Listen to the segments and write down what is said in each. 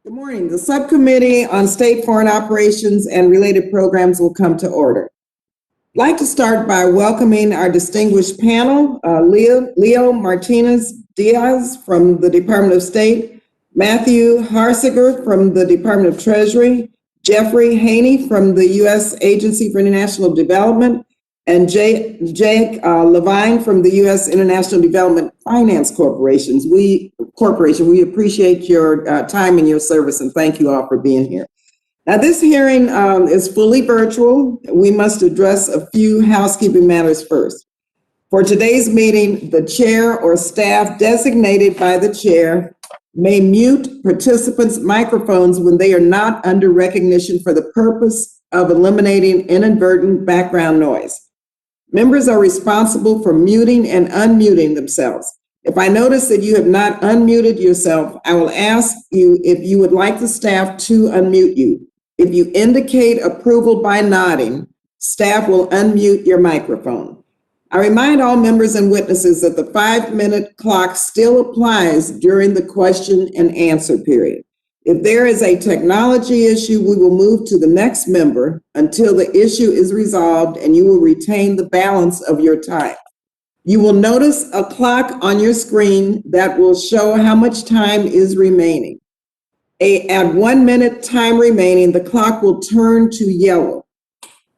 Good morning. The Subcommittee on State Foreign Operations and Related Programs will come to order. I'd like to start by welcoming our distinguished panel, Leo Martinez-Diaz from the Department of State, Matthew Harsiger from the Department of Treasury, Jeffrey Haney from the U.S. Agency for International Development, and Jake Levine from the U.S. International Development Finance Corporation. We appreciate your time and your service, and thank you all for being here. Now, this hearing is fully virtual. We must address a few housekeeping matters first. For today's meeting, the chair or staff designated by the chair may mute participants' microphones when they are not under recognition for the purpose of eliminating inadvertent background noise. Members are responsible for muting and unmuting themselves. If I notice that you have not unmuted yourself, I will ask you if you would like the staff to unmute you. If you indicate approval by nodding, staff will unmute your microphone. I remind all members and witnesses that the 5-minute clock still applies during the question and answer period. If there is a technology issue, we will move to the next member until the issue is resolved, and you will retain the balance of your time. You will notice a clock on your screen that will show how much time is remaining. At 1 minute time remaining, the clock will turn to yellow.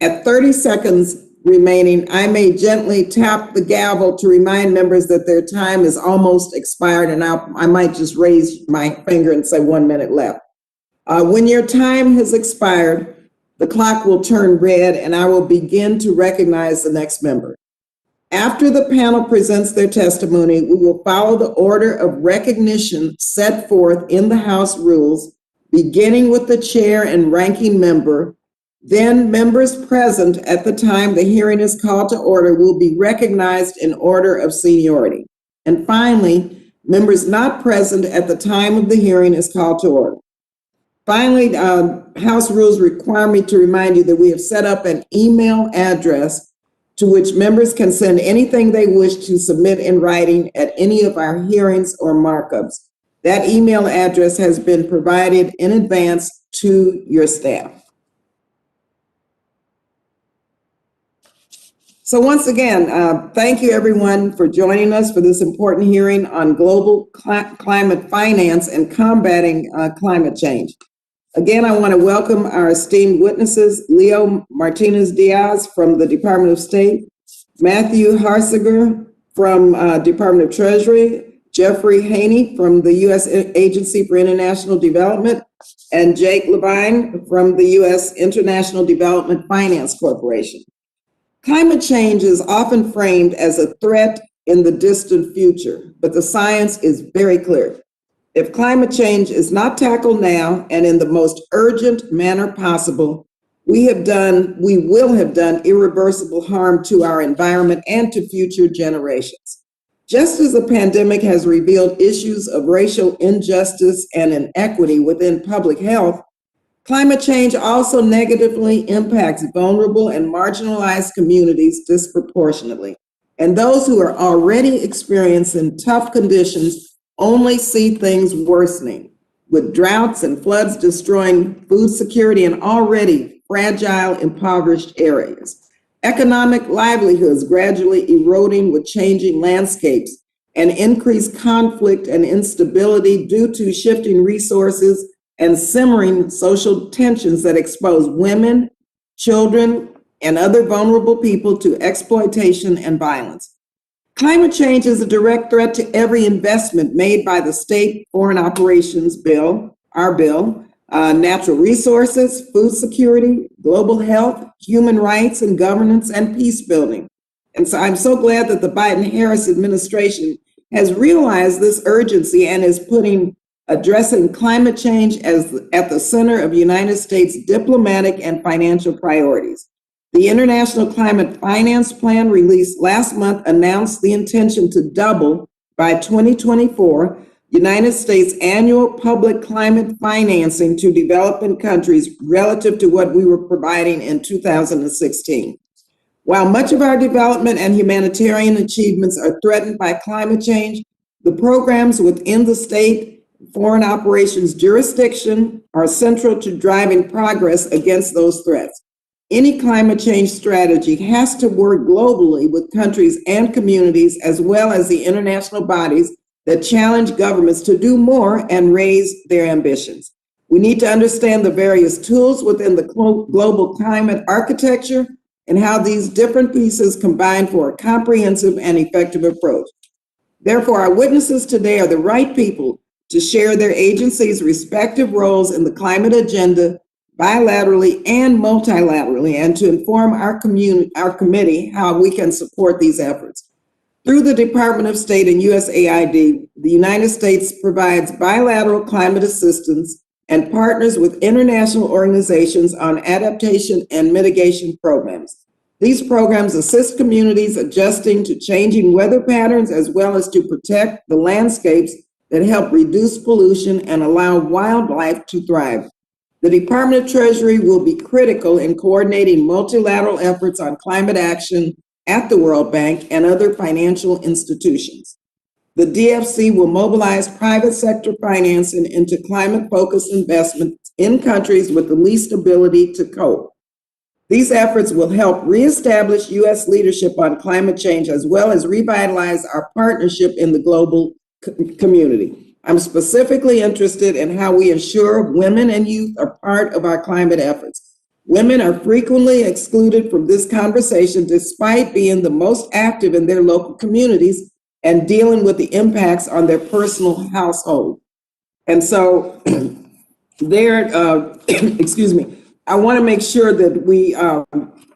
At 30 seconds remaining, I may gently tap the gavel to remind members that their time is almost expired, and I might just raise my finger and say 1 minute left. When your time has expired, the clock will turn red, and I will begin to recognize the next member. After the panel presents their testimony, we will follow the order of recognition set forth in the House rules, beginning with the chair and ranking member. Then members present at the time the hearing is called to order will be recognized in order of seniority. And finally, members not present at the time of the hearing is called to order. Finally, House rules require me to remind you that we have set up an email address to which members can send anything they wish to submit in writing at any of our hearings or markups. That email address has been provided in advance to your staff. So once again, thank you everyone for joining us for this important hearing on global climate finance and combating climate change. Again, I want to welcome our esteemed witnesses, Leo Martinez-Diaz from the Department of State, Matthew Harsiger from Department of Treasury, Jeffrey Haney from the U.S. Agency for International Development, and Jake Levine from the U.S. International Development Finance Corporation. Climate change is often framed as a threat in the distant future, but the science is very clear. If climate change is not tackled now and in the most urgent manner possible, we will have done irreversible harm to our environment and to future generations. Just as the pandemic has revealed issues of racial injustice and inequity within public health, climate change also negatively impacts vulnerable and marginalized communities disproportionately. And those who are already experiencing tough conditions only see things worsening, with droughts and floods destroying food security in already fragile, impoverished areas. Economic livelihoods gradually eroding with changing landscapes and increased conflict and instability due to shifting resources and simmering social tensions that expose women, children, and other vulnerable people to exploitation and violence. Climate change is a direct threat to every investment made by the State Foreign Operations Bill, our bill, natural resources, food security, global health, human rights and governance, and peace building. And so I'm so glad that the Biden-Harris administration has realized this urgency and is putting addressing climate change as at the center of United States diplomatic and financial priorities. The International Climate Finance Plan released last month announced the intention to double by 2024 United States annual public climate financing to developing countries relative to what we were providing in 2016. While much of our development and humanitarian achievements are threatened by climate change, the programs within the state foreign operations jurisdiction are central to driving progress against those threats. Any climate change strategy has to work globally with countries and communities, as well as the international bodies that challenge governments to do more and raise their ambitions. We need to understand the various tools within the global climate architecture and how these different pieces combine for a comprehensive and effective approach. Therefore, our witnesses today are the right people to share their agencies' respective roles in the climate agenda bilaterally and multilaterally, and to inform our committee how we can support these efforts. Through the Department of State and USAID, the United States provides bilateral climate assistance and partners with international organizations on adaptation and mitigation programs. These programs assist communities adjusting to changing weather patterns, as well as to protect the landscapes that help reduce pollution and allow wildlife to thrive. The Department of Treasury will be critical in coordinating multilateral efforts on climate action at the World Bank and other financial institutions. The DFC will mobilize private sector financing into climate-focused investments in countries with the least ability to cope. These efforts will help reestablish U.S. leadership on climate change, as well as revitalize our partnership in the global community. I'm specifically interested in how we ensure women and youth are part of our climate efforts. Women are frequently excluded from this conversation despite being the most active in their local communities and dealing with the impacts on their personal household. And so excuse me, I want to make sure that we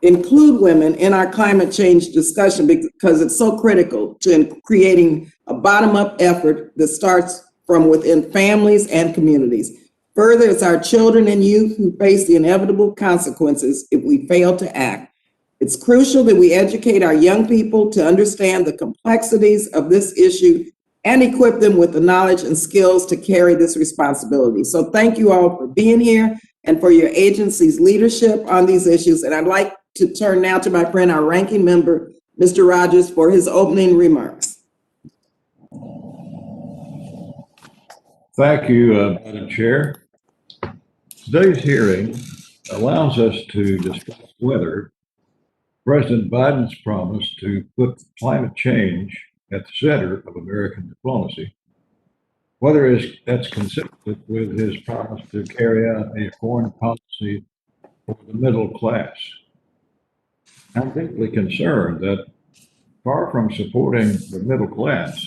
include women in our climate change discussion, because it's so critical to creating a bottom-up effort that starts from within families and communities. Further, it's our children and youth who face the inevitable consequences if we fail to act. It's crucial that we educate our young people to understand the complexities of this issue and equip them with the knowledge and skills to carry this responsibility. So thank you all for being here and for your agency's leadership on these issues. And I'd like to turn now to my friend, our ranking member, Mr. Rogers, for his opening remarks. Thank you, Madam Chair. Today's hearing allows us to discuss whether President Biden's promise to put climate change at the center of American diplomacy, whether that's consistent with his promise to carry out a foreign policy for the middle class. I'm deeply concerned that, far from supporting the middle class,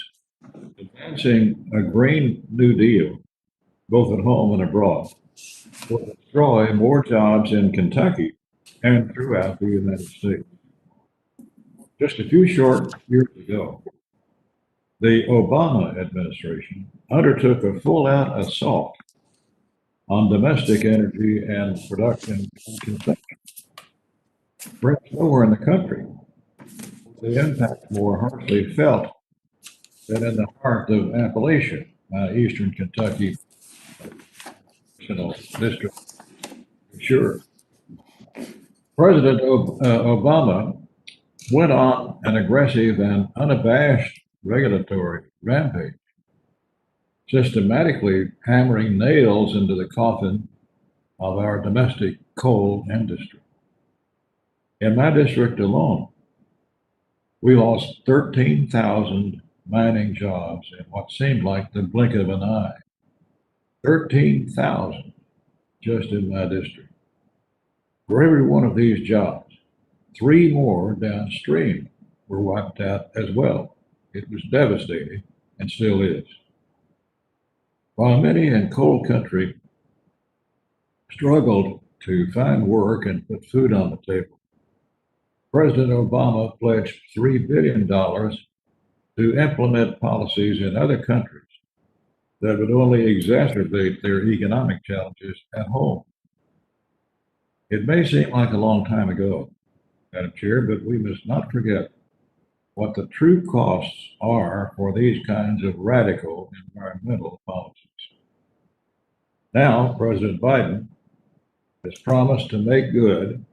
advancing a Green New Deal, both at home and abroad, will destroy more jobs in Kentucky and throughout the United States. Just a few short years ago, the Obama administration undertook a full-out assault on domestic energy and production and consumption. Perhaps nowhere in the country was the impact more harshly felt than in the heart of Appalachia, eastern Kentucky district. Sure. President Obama went on an aggressive and unabashed regulatory rampage, systematically hammering nails into the coffin of our domestic coal industry. In my district alone, we lost 13,000 mining jobs in what seemed like the blink of an eye. 13,000 just in my district. For every one of these jobs, 3 more downstream were wiped out as well. It was devastating and still is. While many in coal country struggled to find work and put food on the table, President Obama pledged $3 billion to implement policies in other countries that would only exacerbate their economic challenges at home. It may seem like a long time ago, Madam Chair, but we must not forget what the true costs are for these kinds of radical environmental policies. Now, President Biden has promised to make good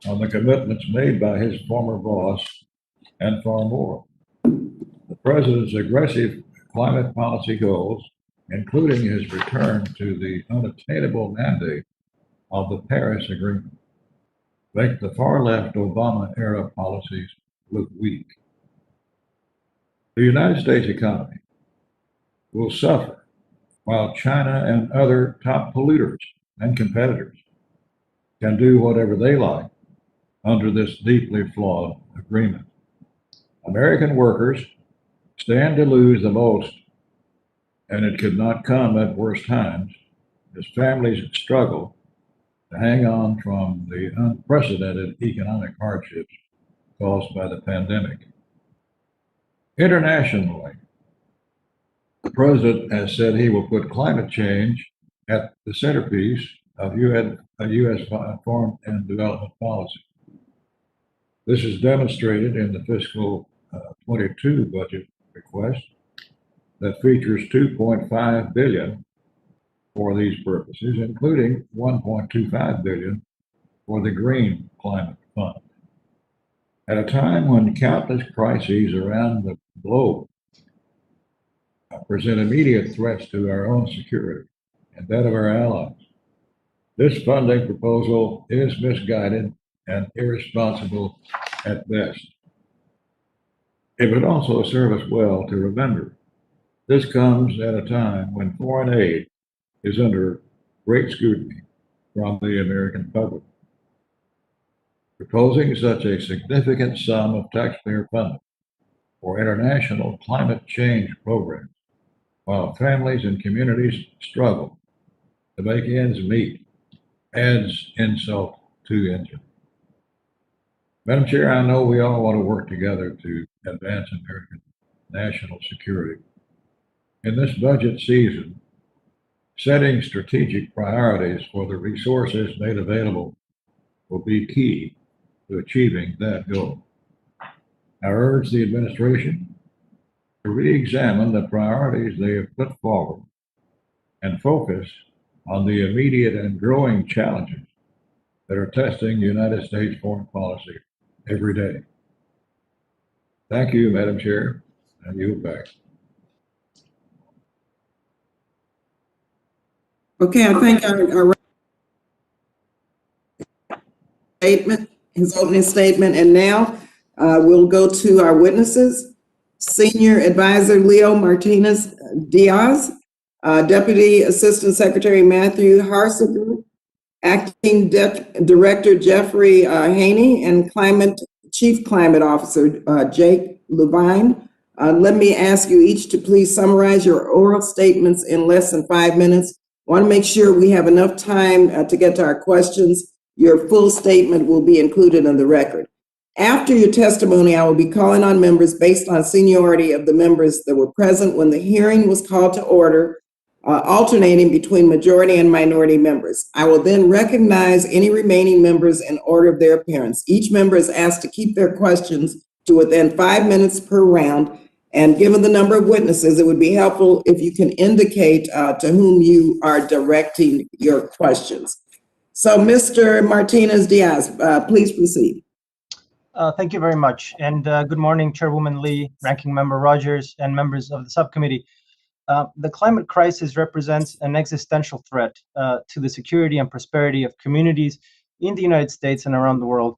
on the commitments made by his former boss and far more. The president's aggressive climate policy goals including his return to the unattainable mandate of the Paris Agreement, make the far-left Obama-era policies look weak. The United States economy will suffer while China and other top polluters and competitors can do whatever they like under this deeply flawed agreement. American workers stand to lose the most, and it could not come at worse times as families struggle to hang on from the unprecedented economic hardships caused by the pandemic. Internationally, the president has said he will put climate change at the centerpiece of U.S. foreign and development policy. This is demonstrated in the fiscal 22 budget request that features $2.5 billion for these purposes, including $1.25 billion for the Green Climate Fund. At a time when countless crises around the globe present immediate threats to our own security and that of our allies, this funding proposal is misguided and irresponsible at best. It would also serve us well to remember this comes at a time when foreign aid is under great scrutiny from the American public. Proposing such a significant sum of taxpayer funding for international climate change programs while families and communities struggle to make ends meet adds insult to injury. Madam Chair, I know we all want to work together to advance American national security. In this budget season, setting strategic priorities for the resources made available will be key to achieving that goal. I urge the administration to re-examine the priorities they have put forward and focus on the immediate and growing challenges that are testing United States foreign policy every day. Thank you, Madam Chair. I yield back. Okay, I think our statement, his opening statement, and now we'll go to our witnesses. Senior Advisor Leo Martinez Diaz, Deputy Assistant Secretary Matthew Harsiger, Acting Director Jeffrey Haney, and Chief Climate Officer Jake Levine. Let me ask you each to please summarize your oral statements in less than 5 minutes. I want to make sure we have enough time to get to our questions. Your full statement will be included in the record. After your testimony, I will be calling on members based on seniority of the members that were present when the hearing was called to order, alternating between majority and minority members. I will then recognize any remaining members in order of their appearance. Each member is asked to keep their questions to within 5 minutes per round. And given the number of witnesses, it would be helpful if you can indicate to whom you are directing your questions. So, Mr. Martinez Diaz, please proceed. Thank you very much. And good morning, Chairwoman Lee, Ranking Member Rogers, and members of the subcommittee. The climate crisis represents an existential threat to the security and prosperity of communities in the United States and around the world.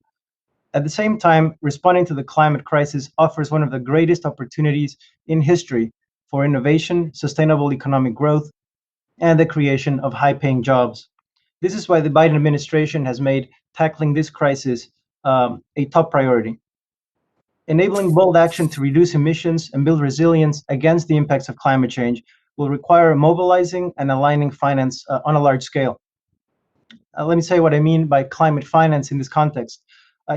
At the same time, responding to the climate crisis offers one of the greatest opportunities in history for innovation, sustainable economic growth, and the creation of high-paying jobs. This is why the Biden administration has made tackling this crisis a top priority. Enabling bold action to reduce emissions and build resilience against the impacts of climate change will require mobilizing and aligning finance on a large scale. Let me say what I mean by climate finance in this context.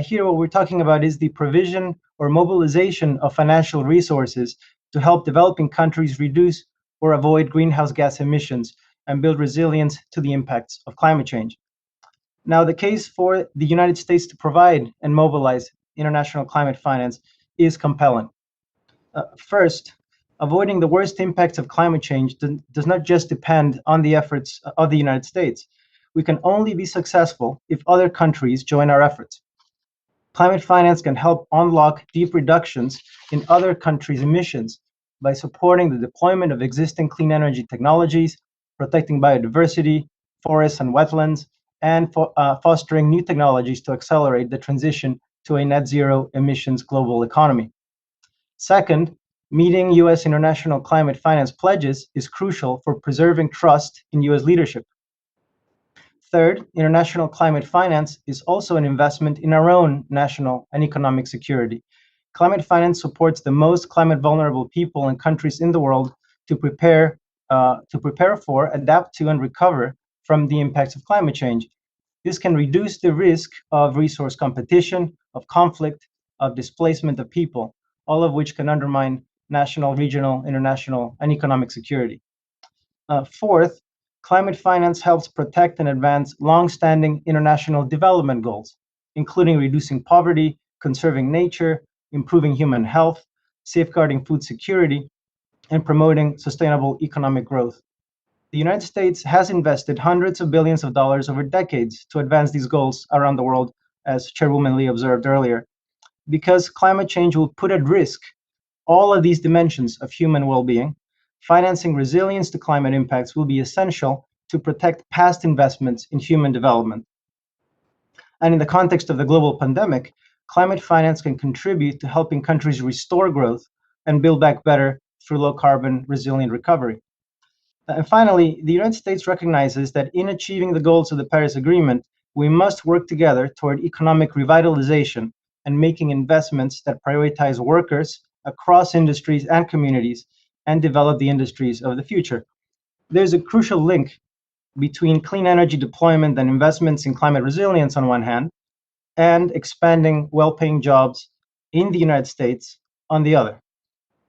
Here, what we're talking about is the provision or mobilization of financial resources to help developing countries reduce or avoid greenhouse gas emissions and build resilience to the impacts of climate change. Now, the case for the United States to provide and mobilize international climate finance is compelling. First, avoiding the worst impacts of climate change does not just depend on the efforts of the United States. We can only be successful if other countries join our efforts. Climate finance can help unlock deep reductions in other countries' emissions by supporting the deployment of existing clean energy technologies, protecting biodiversity, forests and wetlands, and fostering new technologies to accelerate the transition to a net zero emissions global economy. Second, meeting U.S. international climate finance pledges is crucial for preserving trust in U.S. leadership. Third, international climate finance is also an investment in our own national and economic security. Climate finance supports the most climate vulnerable people and countries in the world to prepare for, adapt to, and recover from the impacts of climate change. This can reduce the risk of resource competition, of conflict, of displacement of people, all of which can undermine national, regional, international, and economic security. Fourth, climate finance helps protect and advance long-standing international development goals, including reducing poverty, conserving nature, improving human health, safeguarding food security, and promoting sustainable economic growth. The United States has invested hundreds of billions of dollars over decades to advance these goals around the world, as Chairwoman Lee observed earlier. Because climate change will put at risk all of these dimensions of human well-being, financing resilience to climate impacts will be essential to protect past investments in human development. And in the context of the global pandemic, climate finance can contribute to helping countries restore growth and build back better through low-carbon resilient recovery. And finally, the United States recognizes that in achieving the goals of the Paris Agreement, we must work together toward economic revitalization and making investments that prioritize workers across industries and communities and develop the industries of the future. There's a crucial link between clean energy deployment and investments in climate resilience on one hand, and expanding well-paying jobs in the United States on the other.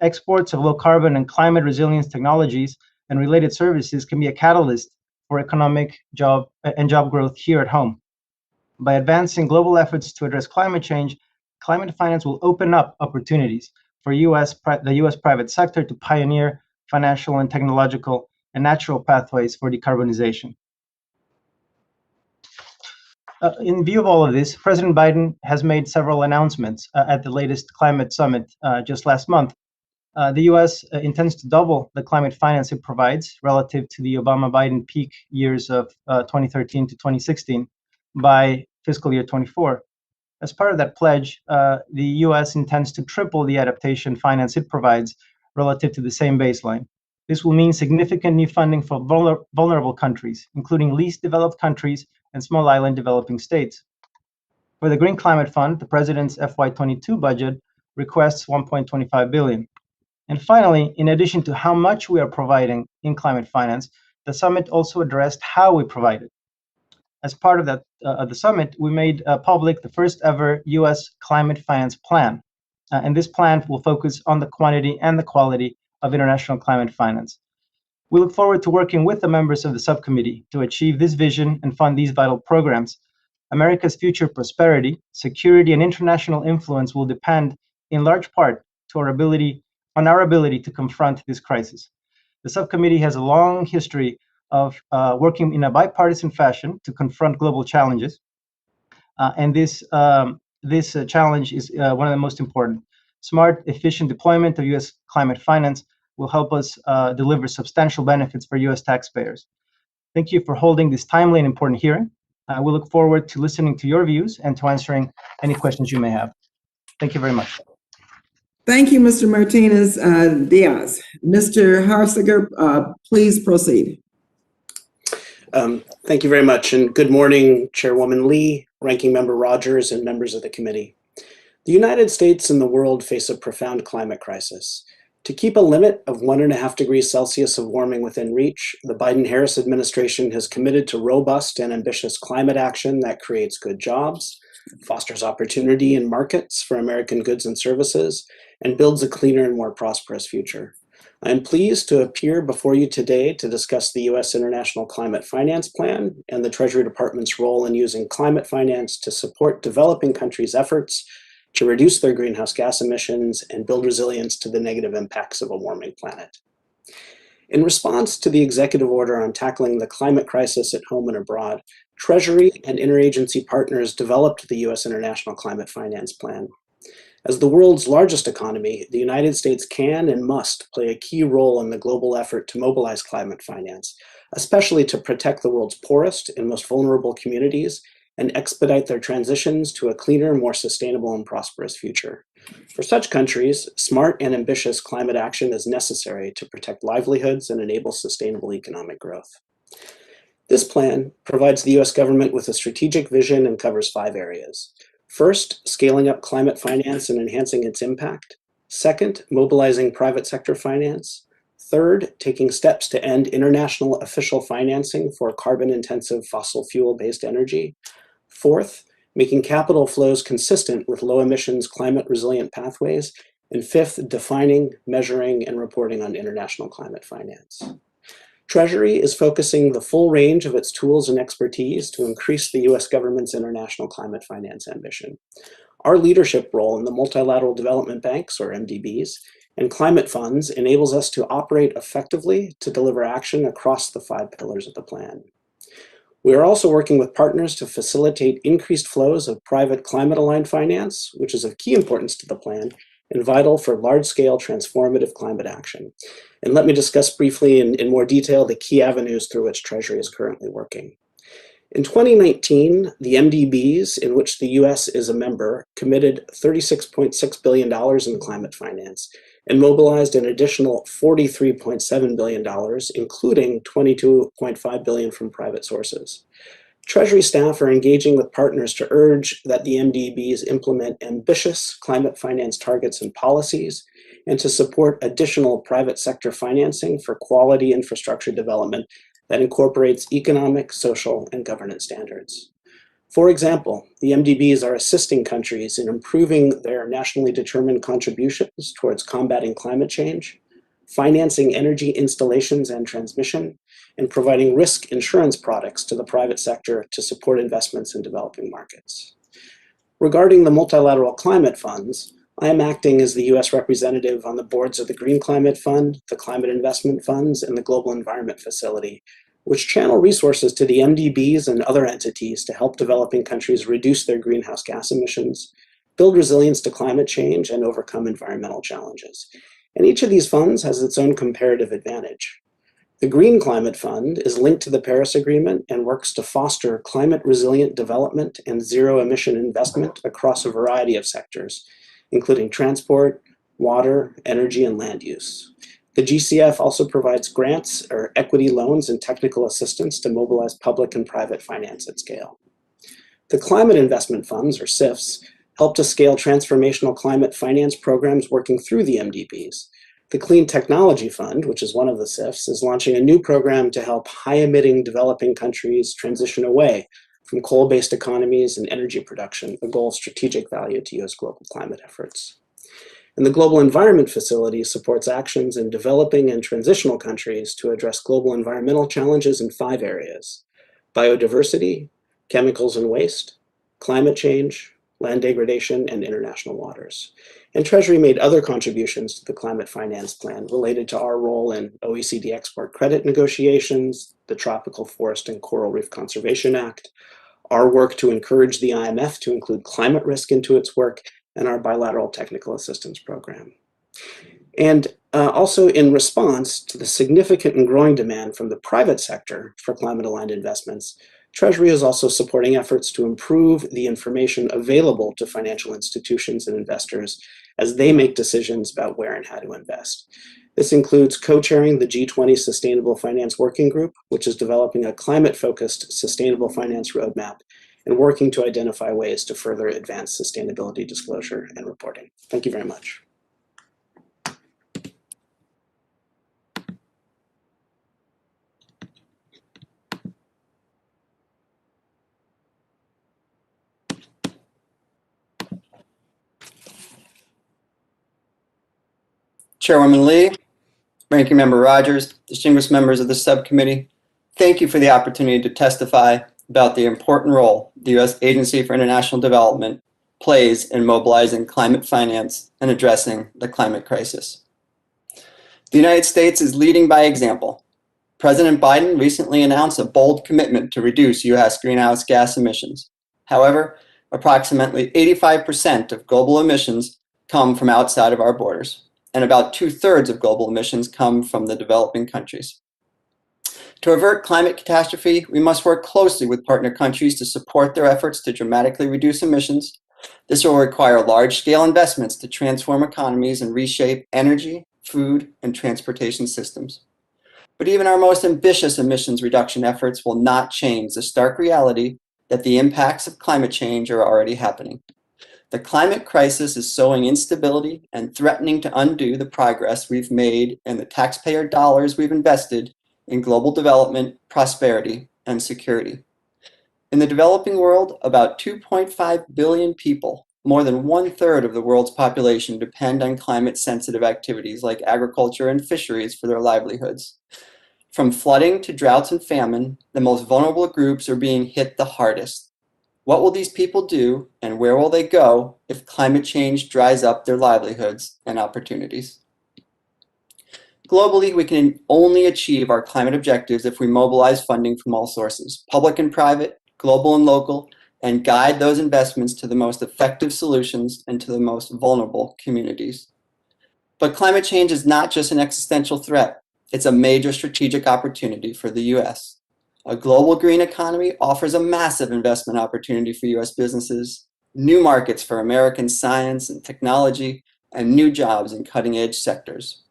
Exports of low-carbon and climate resilience technologies and related services can be a catalyst for economic job growth here at home. By advancing global efforts to address climate change, climate finance will open up opportunities for the U.S. private sector to pioneer financial and technological and natural pathways for decarbonization. In view of all of this, President Biden has made several announcements at the latest climate summit just last month. The U.S. intends to double the climate finance it provides relative to the Obama-Biden peak years of 2013 to 2016 by fiscal year 24. As part of that pledge, the U.S. intends to triple the adaptation finance it provides relative to the same baseline. This will mean significant new funding for vulnerable countries, including least developed countries and small island developing states. For the Green Climate Fund, the President's FY22 budget requests $1.25 billion. And finally, in addition to how much we are providing in climate finance, the summit also addressed how we provide it. As part of that, the summit, we made public the first ever U.S. climate finance plan. And this plan will focus on the quantity and the quality of international climate finance. We look forward to working with the members of the subcommittee to achieve this vision and fund these vital programs. America's future prosperity, security, and international influence will depend in large part on our ability to confront this crisis. The subcommittee has a long history of working in a bipartisan fashion to confront global challenges, and this challenge is one of the most important. Smart, efficient deployment of U.S. climate finance will help us deliver substantial benefits for U.S. taxpayers. Thank you for holding this timely and important hearing. We look forward to listening to your views and to answering any questions you may have. Thank you very much. Thank you, Mr. Martinez Diaz. Mr. Harsiger, please proceed. Thank you very much, and good morning, Chairwoman Lee, Ranking Member Rogers, and members of the committee. The United States and the world face a profound climate crisis. To keep a limit of 1.5 degrees Celsius of warming within reach, the Biden-Harris administration has committed to robust and ambitious climate action that creates good jobs, fosters opportunity in markets for American goods and services, and builds a cleaner and more prosperous future. I am pleased to appear before you today to discuss the U.S. International Climate Finance Plan and the Treasury Department's role in using climate finance to support developing countries' efforts to reduce their greenhouse gas emissions and build resilience to the negative impacts of a warming planet. In response to the executive order on tackling the climate crisis at home and abroad, Treasury and interagency partners developed the U.S. International Climate Finance Plan. As the world's largest economy, the United States can and must play a key role in the global effort to mobilize climate finance, especially to protect the world's poorest and most vulnerable communities and expedite their transitions to a cleaner, more sustainable, and prosperous future. For such countries, smart and ambitious climate action is necessary to protect livelihoods and enable sustainable economic growth. This plan provides the US government with a strategic vision and covers 5 areas. First, scaling up climate finance and enhancing its impact. Second, mobilizing private sector finance. Third, taking steps to end international official financing for carbon-intensive fossil fuel-based energy. Fourth, making capital flows consistent with low emissions climate resilient pathways. And fifth, defining, measuring, and reporting on international climate finance. Treasury is focusing the full range of its tools and expertise to increase the US government's international climate finance ambition. Our leadership role in the multilateral development banks, or MDBs, and climate funds enables us to operate effectively to deliver action across the 5 pillars of the plan. We are also working with partners to facilitate increased flows of private climate-aligned finance, which is of key importance to the plan and vital for large-scale transformative climate action. And let me discuss briefly in more detail the key avenues through which Treasury is currently working. In 2019, the MDBs, in which the US is a member, committed $36.6 billion in climate finance and mobilized an additional $43.7 billion, including $22.5 billion from private sources. Treasury staff are engaging with partners to urge that the MDBs implement ambitious climate finance targets and policies, and to support additional private sector financing for quality infrastructure development that incorporates economic, social, and governance standards. For example, the MDBs are assisting countries in improving their nationally determined contributions towards combating climate change, financing energy installations and transmission, and providing risk insurance products to the private sector to support investments in developing markets. Regarding the multilateral climate funds, I am acting as the US representative on the boards of the Green Climate Fund, the Climate Investment Funds, and the Global Environment Facility, which channel resources to the MDBs and other entities to help developing countries reduce their greenhouse gas emissions, build resilience to climate change, and overcome environmental challenges. And each of these funds has its own comparative advantage. The Green Climate Fund is linked to the Paris Agreement and works to foster climate-resilient development and zero-emission investment across a variety of sectors, including transport, water, energy, and land use. The GCF also provides grants or equity loans and technical assistance to mobilize public and private finance at scale. The Climate Investment Funds, or CIFs, help to scale transformational climate finance programs working through the MDBs. The Clean Technology Fund, which is one of the CIFs, is launching a new program to help high-emitting developing countries transition away from coal-based economies and energy production, a goal of strategic value to US global climate efforts. And the Global Environment Facility supports actions in developing and transitional countries to address global environmental challenges in 5 areas: biodiversity, chemicals and waste, climate change, land degradation, and international waters. And Treasury made other contributions to the climate finance plan related to our role in OECD export credit negotiations, the Tropical Forest and Coral Reef Conservation Act, our work to encourage the IMF to include climate risk into its work, and our bilateral technical assistance program. And also in response to the significant and growing demand from the private sector for climate-aligned investments, Treasury is also supporting efforts to improve the information available to financial institutions and investors as they make decisions about where and how to invest. This includes co-chairing the G20 Sustainable Finance Working Group, which is developing a climate-focused sustainable finance roadmap and working to identify ways to further advance sustainability disclosure and reporting. Thank you very much. Chairwoman Lee, Ranking Member Rogers, distinguished members of the subcommittee, thank you for the opportunity to testify about the important role the U.S. Agency for International Development plays in mobilizing climate finance and addressing the climate crisis. The United States is leading by example. President Biden recently announced a bold commitment to reduce U.S. greenhouse gas emissions. However, approximately 85% of global emissions come from outside of our borders, and about 2/3 of global emissions come from the developing countries. To avert climate catastrophe, we must work closely with partner countries to support their efforts to dramatically reduce emissions. This will require large-scale investments to transform economies and reshape energy, food, and transportation systems. But even our most ambitious emissions reduction efforts will not change the stark reality that the impacts of climate change are already happening. The climate crisis is sowing instability and threatening to undo the progress we've made and the taxpayer dollars we've invested in global development, prosperity, and security. In the developing world, about 2.5 billion people, more than 1/3 of the world's population, depend on climate-sensitive activities like agriculture and fisheries for their livelihoods. From flooding to droughts and famine, the most vulnerable groups are being hit the hardest. What will these people do, and where will they go if climate change dries up their livelihoods and opportunities? Globally, we can only achieve our climate objectives if we mobilize funding from all sources, public and private, global and local, and guide those investments to the most effective solutions and to the most vulnerable communities. But climate change is not just an existential threat. It's a major strategic opportunity for the U.S. A global green economy offers a massive investment opportunity for U.S. businesses, new markets for American science and technology, and new jobs in cutting-edge sectors.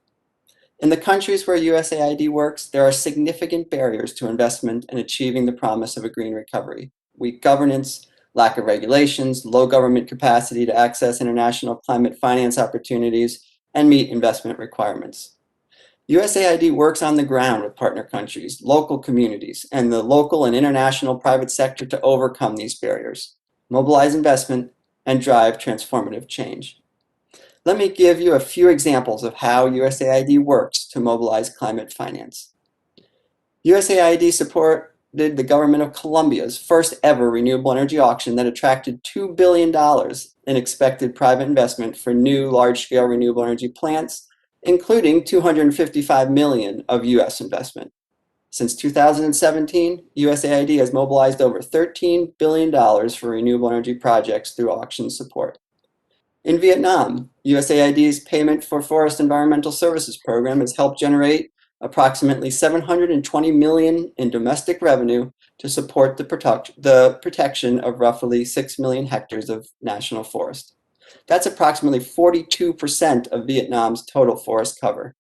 In the countries where USAID works, there are significant barriers to investment and achieving the promise of a green recovery. Weak governance, lack of regulations, low government capacity to access international climate finance opportunities, and meet investment requirements. USAID works on the ground with partner countries, local communities, and the local and international private sector to overcome these barriers, mobilize investment, and drive transformative change. Let me give you a few examples of how USAID works to mobilize climate finance. USAID supported the government of Colombia's first ever renewable energy auction that attracted $2 billion in expected private investment for new large-scale renewable energy plants, including $255 million of U.S. investment. Since 2017, USAID has mobilized over $13 billion for renewable energy projects through auction support. In Vietnam, USAID's Payment for Forest Environmental Services program has helped generate approximately $720 million in domestic revenue to support the protection of roughly 6 million hectares of national forest. That's approximately 42% of Vietnam's total forest cover.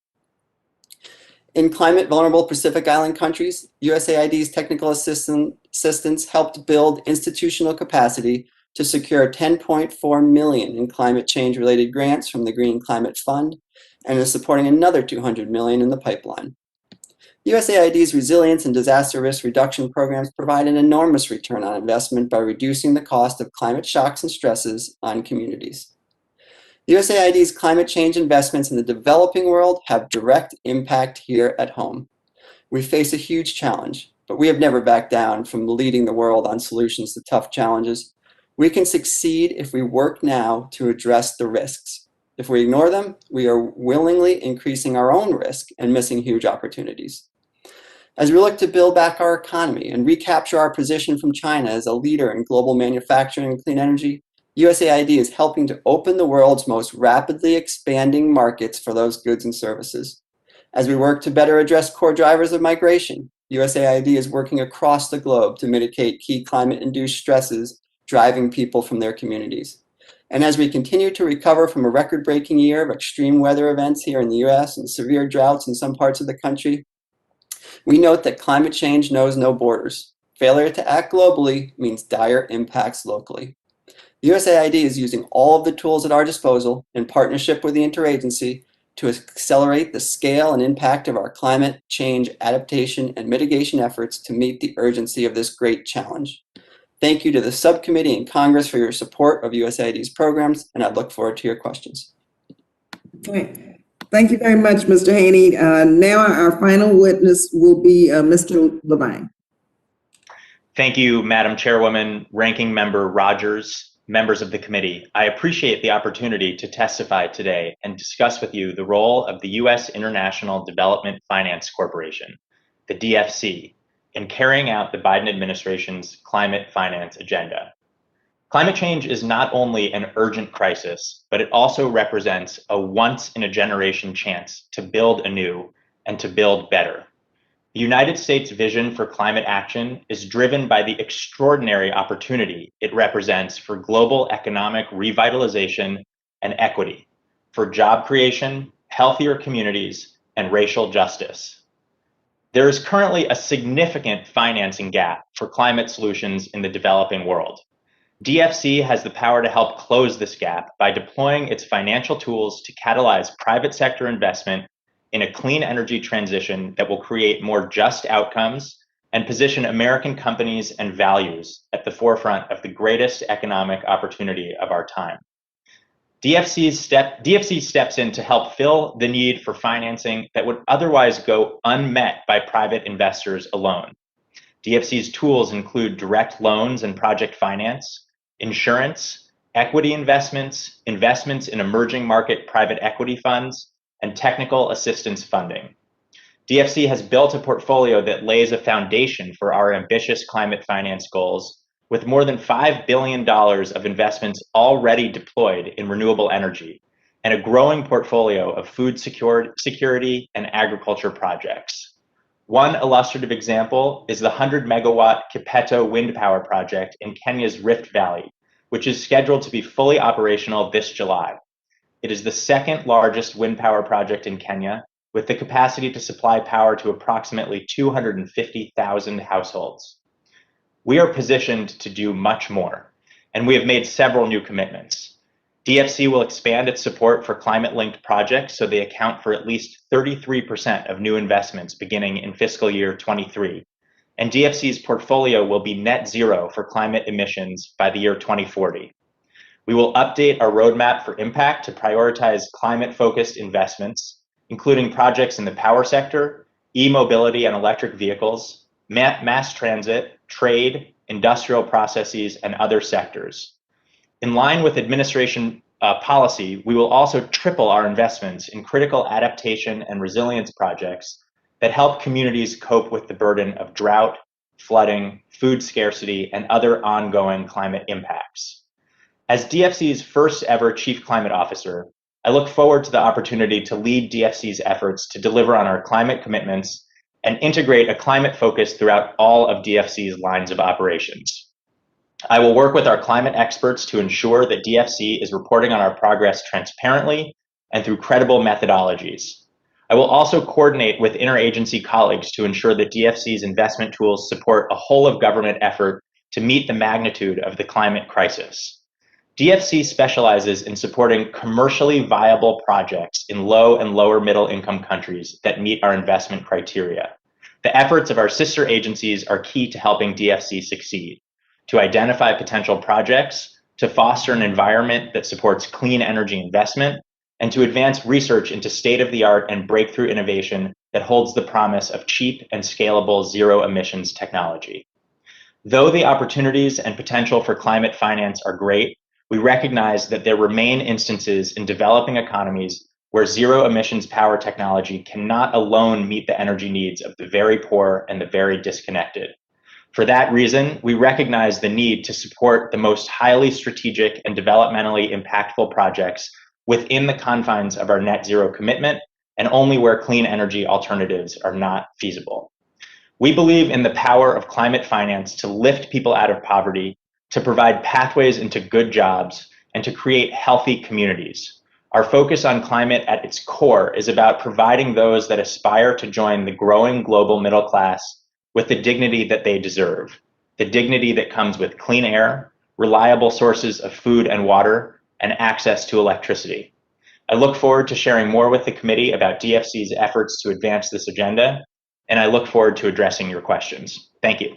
In climate vulnerable Pacific Island countries, USAID's technical assistance helped build institutional capacity to secure $10.4 million in climate change-related grants from the Green Climate Fund and is supporting another $200 million in the pipeline. USAID's resilience and disaster risk reduction programs provide an enormous return on investment by reducing the cost of climate shocks and stresses on communities. USAID's climate change investments in the developing world have direct impact here at home. We face a huge challenge, but we have never backed down from leading the world on solutions to tough challenges. We can succeed if we work now to address the risks. If we ignore them, we are willingly increasing our own risk and missing huge opportunities. As we look to build back our economy and recapture our position from China as a leader in global manufacturing and clean energy, USAID is helping to open the world's most rapidly expanding markets for those goods and services. As we work to better address core drivers of migration, USAID is working across the globe to mitigate key climate-induced stresses driving people from their communities. And as we continue to recover from a record-breaking year of extreme weather events here in the US and severe droughts in some parts of the country, we note that climate change knows no borders. Failure to act globally means dire impacts locally. USAID is using all of the tools at our disposal in partnership with the interagency to accelerate the scale and impact of our climate change adaptation and mitigation efforts to meet the urgency of this great challenge. Thank you to the subcommittee and Congress for your support of USAID's programs, and I look forward to your questions. Okay. Thank you very much, Mr. Haney. Now our final witness will be Mr. Levine. Thank you, Madam Chairwoman, Ranking Member Rogers, members of the committee. I appreciate the opportunity to testify today and discuss with you the role of the U.S. International Development Finance Corporation, the DFC, in carrying out the Biden administration's climate finance agenda. Climate change is not only an urgent crisis, but it also represents a once-in-a-generation chance to build anew and to build better. The United States' vision for climate action is driven by the extraordinary opportunity it represents for global economic revitalization and equity, for job creation, healthier communities, and racial justice. There is currently a significant financing gap for climate solutions in the developing world. DFC has the power to help close this gap by deploying its financial tools to catalyze private sector investment in a clean energy transition that will create more just outcomes and position American companies and values at the forefront of the greatest economic opportunity of our time. DFC steps in to help fill the need for financing that would otherwise go unmet by private investors alone. DFC's tools include direct loans and project finance, insurance, equity investments, investments in emerging market private equity funds, and technical assistance funding. DFC has built a portfolio that lays a foundation for our ambitious climate finance goals, with more than $5 billion of investments already deployed in renewable energy, and a growing portfolio of food security and agriculture projects. One illustrative example is the 100 megawatt Kipeto wind power project in Kenya's Rift Valley, which is scheduled to be fully operational this July. It is the second largest wind power project in Kenya, with the capacity to supply power to approximately 250,000 households. We are positioned to do much more, and we have made several new commitments. DFC will expand its support for climate-linked projects so they account for at least 33% of new investments beginning in fiscal year 23. And DFC's portfolio will be net zero for climate emissions by the year 2040. We will update our roadmap for impact to prioritize climate-focused investments, including projects in the power sector, e-mobility and electric vehicles, mass transit, trade, industrial processes, and other sectors. In line with administration policy, we will also triple our investments in critical adaptation and resilience projects that help communities cope with the burden of drought, flooding, food scarcity, and other ongoing climate impacts. As DFC's first ever Chief Climate Officer, I look forward to the opportunity to lead DFC's efforts to deliver on our climate commitments and integrate a climate focus throughout all of DFC's lines of operations. I will work with our climate experts to ensure that DFC is reporting on our progress transparently and through credible methodologies. I will also coordinate with interagency colleagues to ensure that DFC's investment tools support a whole of government effort to meet the magnitude of the climate crisis. DFC specializes in supporting commercially viable projects in low and lower middle income countries that meet our investment criteria. The efforts of our sister agencies are key to helping DFC succeed, to identify potential projects, to foster an environment that supports clean energy investment, and to advance research into state-of-the-art and breakthrough innovation that holds the promise of cheap and scalable zero emissions technology. Though the opportunities and potential for climate finance are great, we recognize that there remain instances in developing economies where zero emissions power technology cannot alone meet the energy needs of the very poor and the very disconnected. For that reason, we recognize the need to support the most highly strategic and developmentally impactful projects within the confines of our net zero commitment and only where clean energy alternatives are not feasible. We believe in the power of climate finance to lift people out of poverty, to provide pathways into good jobs, and to create healthy communities. Our focus on climate at its core is about providing those that aspire to join the growing global middle class with the dignity that they deserve, the dignity that comes with clean air, reliable sources of food and water, and access to electricity. I look forward to sharing more with the committee about DFC's efforts to advance this agenda, and I look forward to addressing your questions. Thank you.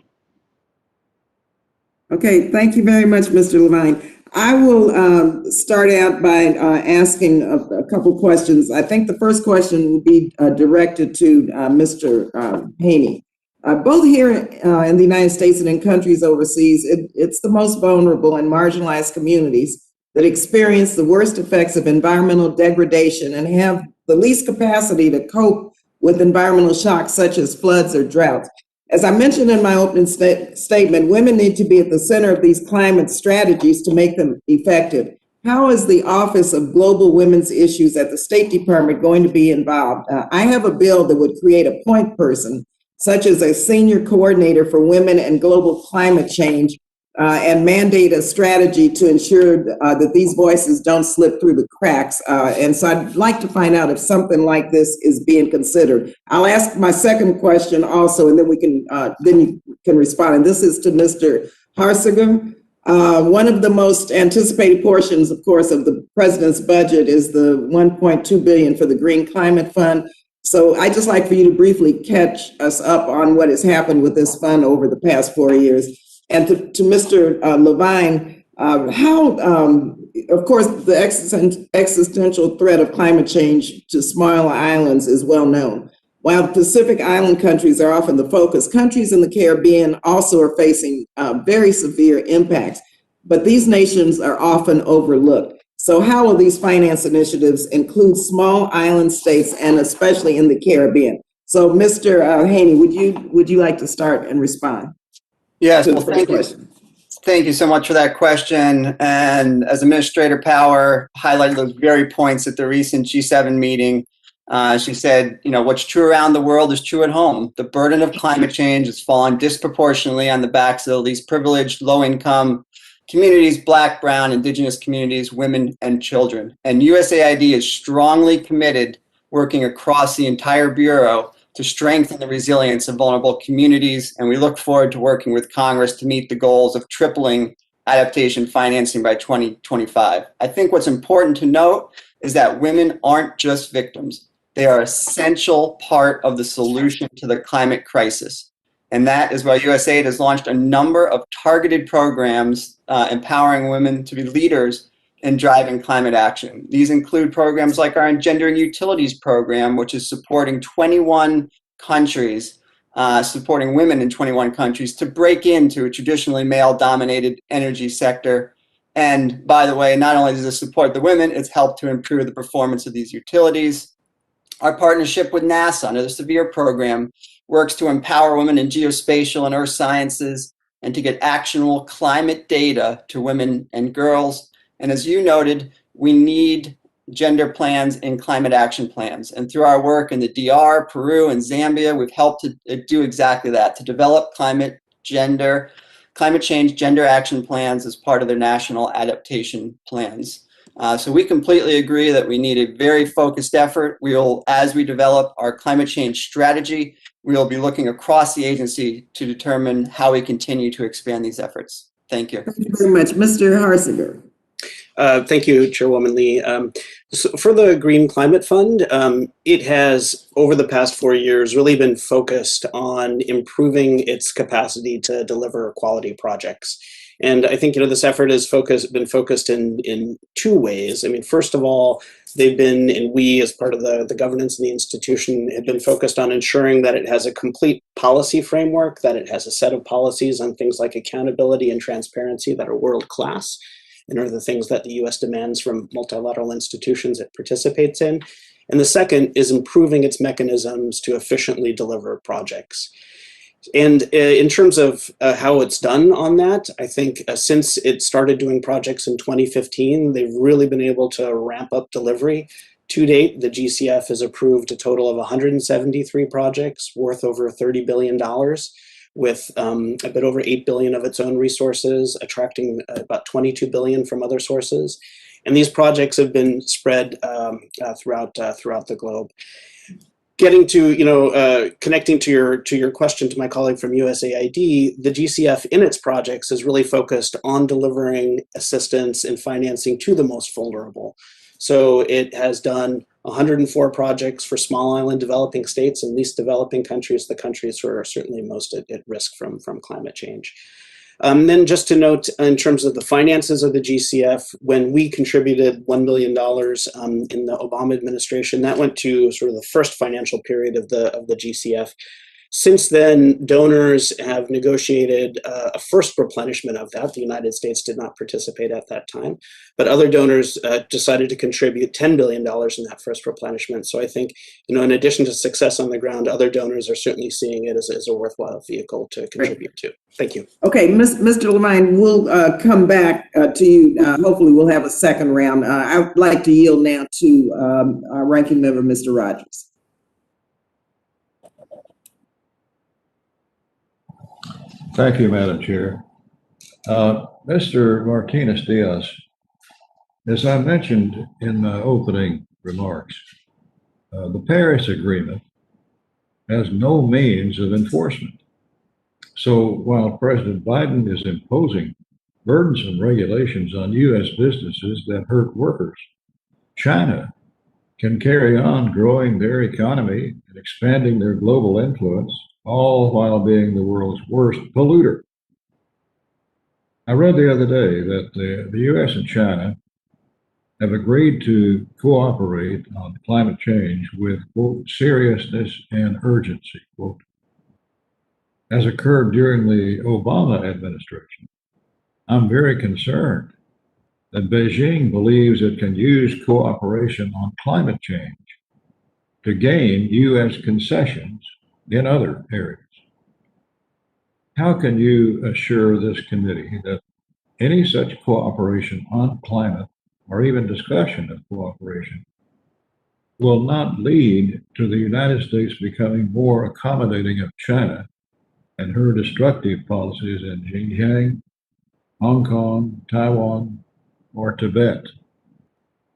Okay, thank you very much, Mr. Levine. I will start out by asking a couple questions. I think the first question will be directed to Mr. Haney. Both here in the United States and in countries overseas, it's the most vulnerable and marginalized communities that experience the worst effects of environmental degradation and have the least capacity to cope with environmental shocks such as floods or droughts. As I mentioned in my opening statement, women need to be at the center of these climate strategies to make them effective. How is the Office of Global Women's Issues at the State Department going to be involved? I have a bill that would create a point person, such as a senior coordinator for women and global climate change, and mandate a strategy to ensure that these voices don't slip through the cracks. And so I'd like to find out if something like this is being considered. I'll ask my second question also, and then you can respond. And this is to Mr. Harsiger. One of the most anticipated portions, of course, of the president's budget is the $1.2 billion for the Green Climate Fund. So I'd just like for you to briefly catch us up on what has happened with this fund over the past 4 years. And to Mr. Levine, how, of course, the existential threat of climate change to small islands is well known. While Pacific Island countries are often the focus, countries in the Caribbean also are facing very severe impacts, but these nations are often overlooked. So how will these finance initiatives include small island states and especially in the Caribbean? So Mr. Haney, would you like to start and respond? Yes, well, thank you. Thank you so much for that question. And as Administrator Power highlighted those very points at the recent G7 meeting, she said, what's true around the world is true at home. The burden of climate change has fallen disproportionately on the backs of the least privileged, low-income communities, Black, Brown, Indigenous communities, women, and children. And USAID is strongly committed, working across the entire Bureau to strengthen the resilience of vulnerable communities, and we look forward to working with Congress to meet the goals of tripling adaptation financing by 2025. I think what's important to note is that women aren't just victims. They are an essential part of the solution to the climate crisis. And that is why USAID has launched a number of targeted programs empowering women to be leaders in driving climate action. These include programs like our Gender and Utilities program, which is supporting 21 countries, supporting women in 21 countries to break into a traditionally male-dominated energy sector. And by the way, not only does this support the women, it's helped to improve the performance of these utilities. Our partnership with NASA under the SEVERE program works to empower women in geospatial and earth sciences and to get actionable climate data to women and girls. And as you noted, we need gender plans and climate action plans. And through our work in the DR, Peru, and Zambia, we've helped to do exactly that, to develop climate change gender action plans as part of their national adaptation plans. So we completely agree that we need a very focused effort. As we develop our climate change strategy, we will be looking across the agency to determine how we continue to expand these efforts. Thank you. Thank you very much. Mr. Harsiger. Thank you, Chairwoman Lee. So for the Green Climate Fund, it has, over the past 4 years, really been focused on improving its capacity to deliver quality projects. And I think, this effort has been focused in two ways. I mean, first of all, they've been, and we as part of the governance of the institution have been focused on ensuring that it has a complete policy framework, that it has a set of policies on things like accountability and transparency that are world-class, and are the things that the U.S. demands from multilateral institutions it participates in. And the second is improving its mechanisms to efficiently deliver projects. And in terms of how it's done on that, I think since it started doing projects in 2015, they've really been able to ramp up delivery. To date, the GCF has approved a total of 173 projects worth over $30 billion, with a bit over $8 billion of its own resources, attracting about $22 billion from other sources. And these projects have been spread throughout the globe. Getting to, connecting to your question to my colleague from USAID, the GCF in its projects is really focused on delivering assistance and financing to the most vulnerable. So it has done 104 projects for small island developing states and least developing countries, the countries who are certainly most at risk from climate change. Then just to note, in terms of the finances of the GCF, when we contributed $1 million in the Obama administration, that went to sort of the first financial period of the GCF. Since then, donors have negotiated a first replenishment of that. The United States did not participate at that time, but other donors decided to contribute $10 billion in that first replenishment. So I think, in addition to success on the ground, other donors are certainly seeing it as a worthwhile vehicle to contribute to. Thank you. Okay, Mr. Levine, we'll come back to you. Hopefully we'll have a second round. I'd like to yield now to our ranking member, Mr. Rogers. Thank you, Madam Chair. Mr. Martinez-Diaz, as I mentioned in my opening remarks, the Paris Agreement has no means of enforcement. So while President Biden is imposing burdensome regulations on U.S. businesses that hurt workers, China can carry on growing their economy and expanding their global influence, all while being the world's worst polluter. I read the other day that the U.S. and China have agreed to cooperate on climate change with, quote, seriousness and urgency, quote, as occurred during the Obama administration. I'm very concerned that Beijing believes it can use cooperation on climate change to gain U.S. concessions in other areas. How can you assure this committee that any such cooperation on climate or even discussion of cooperation will not lead to the United States becoming more accommodating of China and her destructive policies in Xinjiang, Hong Kong, Taiwan, or Tibet?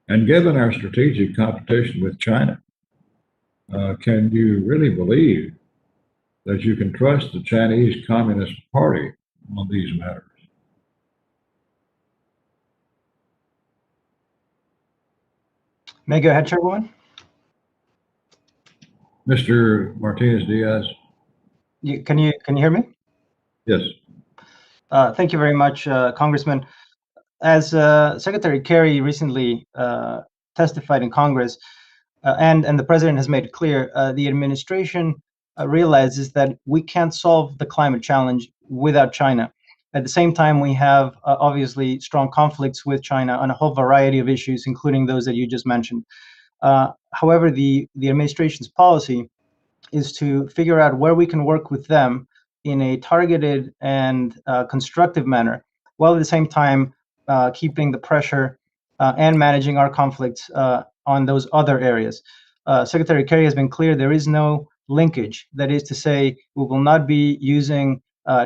And given our strategic competition with China, can you really believe that you can trust the Chinese Communist Party on these matters? May I go ahead, Chairwoman? Mr. Martinez-Diaz? Can you hear me? Yes. Thank you very much, Congressman. As Secretary Kerry recently testified in Congress, and the President has made it clear, the administration realizes that we can't solve the climate challenge without China. At the same time, we have obviously strong conflicts with China on a whole variety of issues, including those that you just mentioned. However, the administration's policy is to figure out where we can work with them in a targeted and constructive manner, while at the same time keeping the pressure and managing our conflicts on those other areas. Secretary Kerry has been clear there is no linkage. That is to say, we will not be using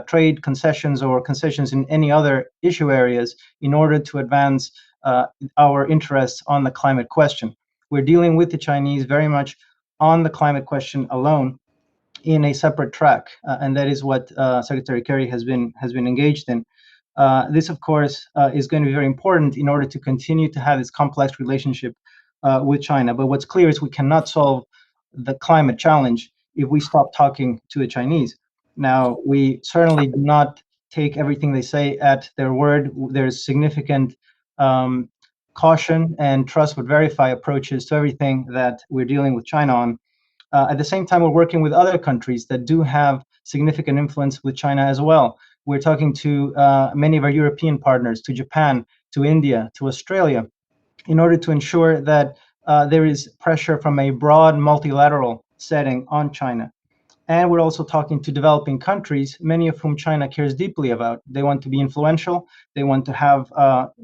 trade concessions or concessions in any other issue areas in order to advance our interests on the climate question. We're dealing with the Chinese very much on the climate question alone in a separate track, and that is what Secretary Kerry has been engaged in. This, of course, is going to be very important in order to continue to have this complex relationship with China. But what's clear is we cannot solve the climate challenge if we stop talking to the Chinese. Now, we certainly do not take everything they say at their word. There's significant caution and trust but verify approaches to everything that we're dealing with China on. At the same time, we're working with other countries that do have significant influence with China as well. We're talking to many of our European partners, to Japan, to India, to Australia, in order to ensure that there is pressure from a broad multilateral setting on China. And we're also talking to developing countries, many of whom China cares deeply about. They want to be influential. They want to have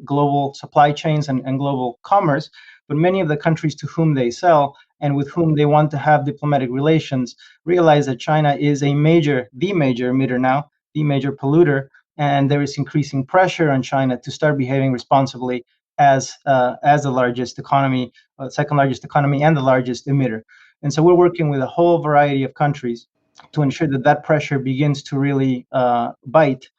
global supply chains and global commerce. But many of the countries to whom they sell and with whom they want to have diplomatic relations realize that China is the major emitter now, the major polluter, and there is increasing pressure on China to start behaving responsibly as the largest economy, second largest economy, and the largest emitter. And so we're working with a whole variety of countries to ensure that that pressure begins to really bite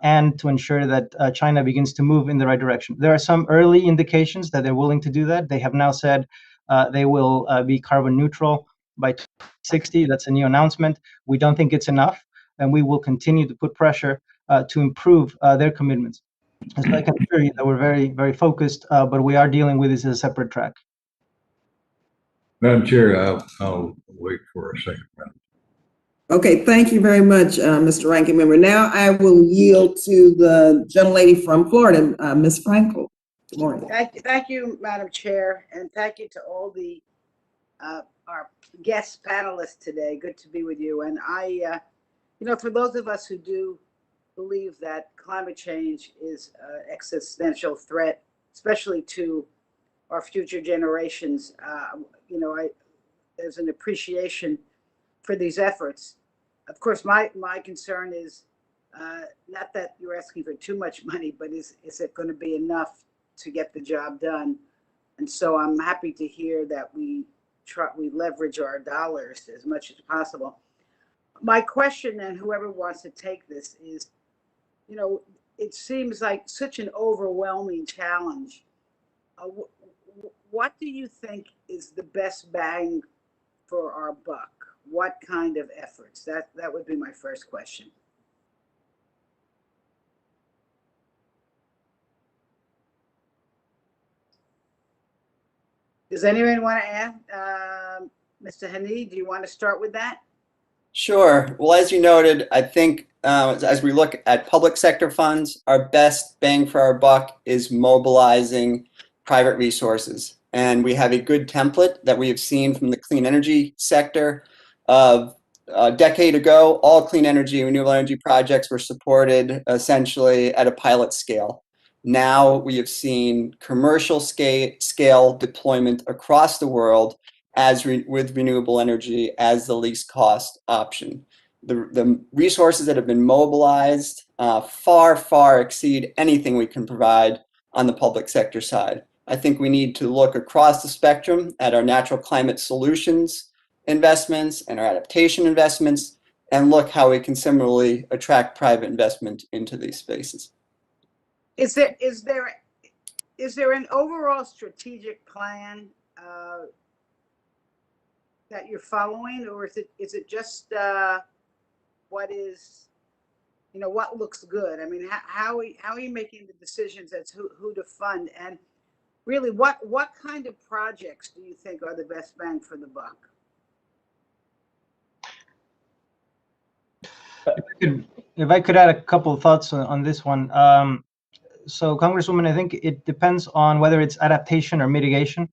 and to ensure that China begins to move in the right direction. There are some early indications that they're willing to do that. They have now said they will be carbon neutral by 2060. That's a new announcement. We don't think it's enough, and we will continue to put pressure to improve their commitments. And so I can assure you that we're very, very focused, but we are dealing with this as a separate track. Madam Chair, I'll wait for a second round. Okay, thank you very much, Mr. Ranking Member. Now I will yield to the gentlelady from Florida, Ms. Frankel. Good morning. Thank you, Madam Chair, and thank you to all the our guest panelists today. Good to be with you. And for those of us who do believe that climate change is an existential threat, especially to our future generations, there's an appreciation for these efforts. Of course, my concern is not that you're asking for too much money, but is it going to be enough to get the job done? And so I'm happy to hear that we leverage our dollars as much as possible. My question, and whoever wants to take this, is, it seems like such an overwhelming challenge. What do you think is the best bang for our buck? What kind of efforts? That would be my first question. Does anyone want to add? Mr. Hani, do you want to start with that? Sure. Well, as you noted, I think as we look at public sector funds, our best bang for our buck is mobilizing private resources. And we have a good template that we have seen from the clean energy sector. Of a decade ago, all clean energy and renewable energy projects were supported essentially at a pilot scale. Now we have seen commercial scale deployment across the world with renewable energy as the least cost option. The resources that have been mobilized far exceed anything we can provide on the public sector side. I think we need to look across the spectrum at our natural climate solutions investments and our adaptation investments, and look how we can similarly attract private investment into these spaces. Is there an overall strategic plan that you're following, or is it just what looks good? I mean, how are you making the decisions as who to fund, and really what kind of projects do you think are the best bang for the buck? If I could add a couple of thoughts on this one. So Congresswoman, I think it depends on whether it's adaptation or mitigation.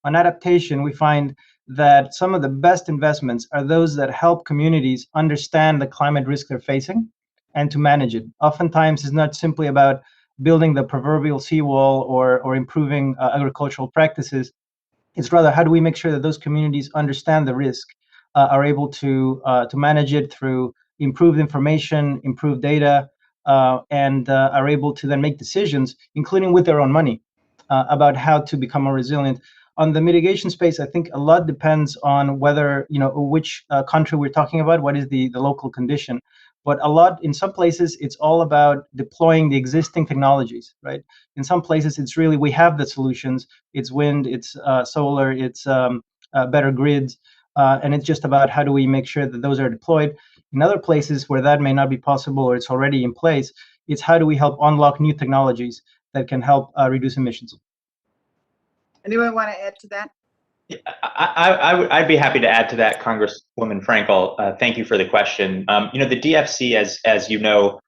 On adaptation, we find that some of the best investments are those that help communities understand the climate risk they're facing and to manage it. Oftentimes, it's not simply about building the proverbial seawall or improving agricultural practices. It's rather, how do we make sure that those communities understand the risk, are able to manage it through improved information, improved data, and are able to then make decisions, including with their own money, about how to become more resilient. On the mitigation space, I think a lot depends on whether, which country we're talking about, what is the local condition. But in some places, it's all about deploying the existing technologies, right? In some places, it's really, we have the solutions. It's wind, it's solar, it's better grids. And it's just about how do we make sure that those are deployed. In other places where that may not be possible or it's already in place, it's how do we help unlock new technologies that can help reduce emissions. Anyone want to add to that? I'd be happy to add to that, Congresswoman Frankel. Thank you for the question. The DFC, as you know,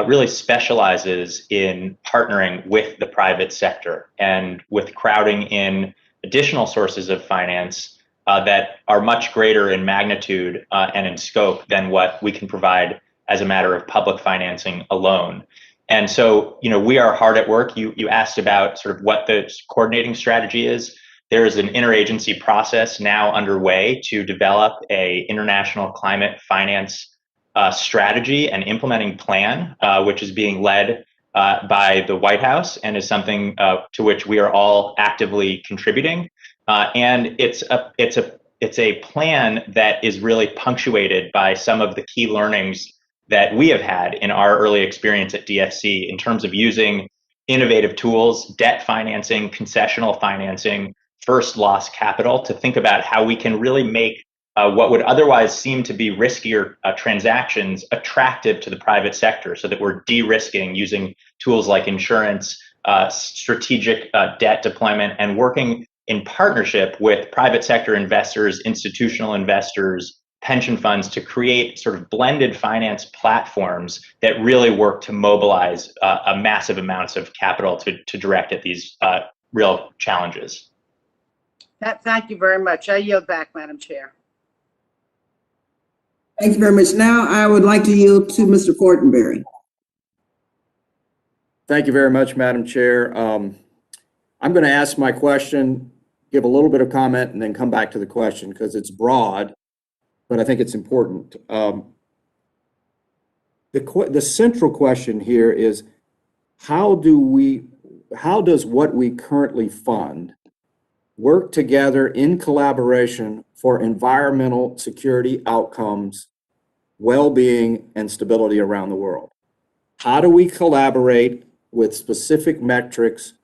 really specializes in partnering with the private sector and with crowding in additional sources of finance that are much greater in magnitude and in scope than what we can provide as a matter of public financing alone. And so, we are hard at work. You asked about sort of what the coordinating strategy is. There is an interagency process now underway to develop an international climate finance strategy and implementing plan, which is being led by the White House and is something to which we are all actively contributing. And it's a plan that is really punctuated by some of the key learnings that we have had in our early experience at DFC in terms of using innovative tools, debt financing, concessional financing, first loss capital, to think about how we can really make what would otherwise seem to be riskier transactions attractive to the private sector, so that we're de-risking using tools like insurance, strategic debt deployment, and working in partnership with private sector investors, institutional investors, pension funds to create sort of blended finance platforms that really work to mobilize a massive amounts of capital to direct at these real challenges. Thank you very much. I yield back, Madam Chair. Thank you very much. Now I would like to yield to Mr. Fortenberry. Thank you very much, Madam Chair. I'm going to ask my question, give a little bit of comment, and then come back to the question because it's broad, but I think it's important. The central question here is how does what we currently fund work together in collaboration for environmental security outcomes, well-being, and stability around the world? How do we collaborate with specific metrics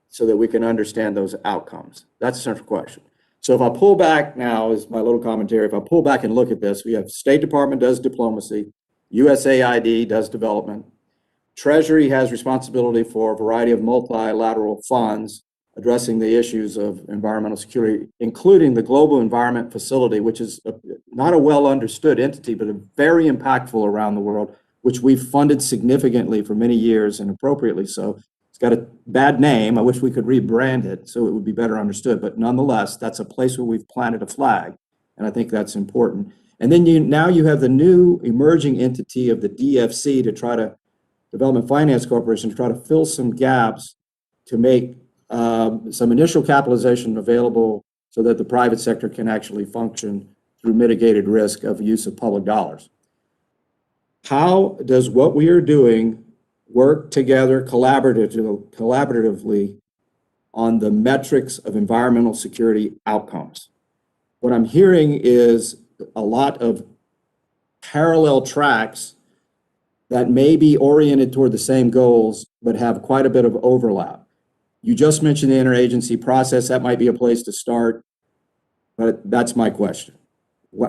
so that we can understand those outcomes? That's the central question. So if I pull back now, is my little commentary, if I pull back and look at this, we have State Department does diplomacy, USAID does development, Treasury has responsibility for a variety of multilateral funds addressing the issues of environmental security, including the Global Environment Facility, which is not a well understood entity, but a very impactful around the world, which we've funded significantly for many years and appropriately so. It's got a bad name. I wish we could rebrand it so it would be better understood, but nonetheless, that's a place where we've planted a flag, and I think that's important. And then now you have the new emerging entity of the DFC to try to, Development Finance Corporation, to try to fill some gaps to make some initial capitalization available so that the private sector can actually function through mitigated risk of use of public dollars. How does what we are doing work together collaboratively on the metrics of environmental security outcomes? What I'm hearing is a lot of parallel tracks that may be oriented toward the same goals, but have quite a bit of overlap. You just mentioned the interagency process. That might be a place to start, but that's my question.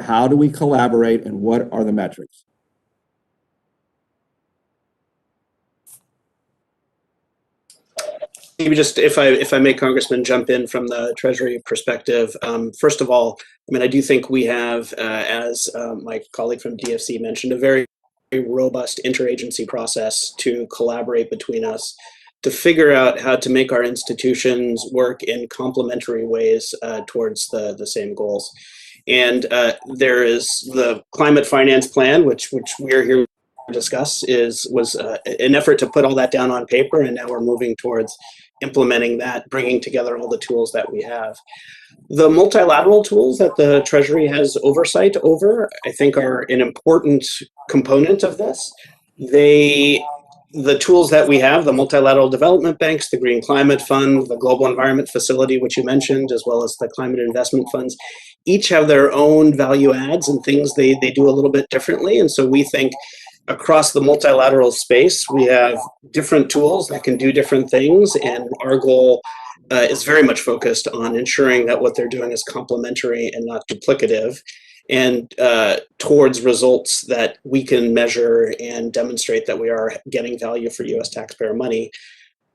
How do we collaborate and what are the metrics? Maybe just if I may, Congressman, jump in from the Treasury perspective. First of all, I mean, I do think we have, as my colleague from DFC mentioned, a very robust interagency process to collaborate between us to figure out how to make our institutions work in complementary ways towards the same goals. And there is the climate finance plan, which we're here to discuss, was an effort to put all that down on paper, and now we're moving towards implementing that, bringing together all the tools that we have. The multilateral tools that the Treasury has oversight over, I think, are an important component of this. The tools that we have, the multilateral development banks, the Green Climate Fund, the Global Environment Facility, which you mentioned, as well as the climate investment funds, each have their own value adds and things they do a little bit differently. And so we think across the multilateral space, we have different tools that can do different things. And our goal is very much focused on ensuring that what they're doing is complementary and not duplicative, and towards results that we can measure and demonstrate that we are getting value for U.S. taxpayer money.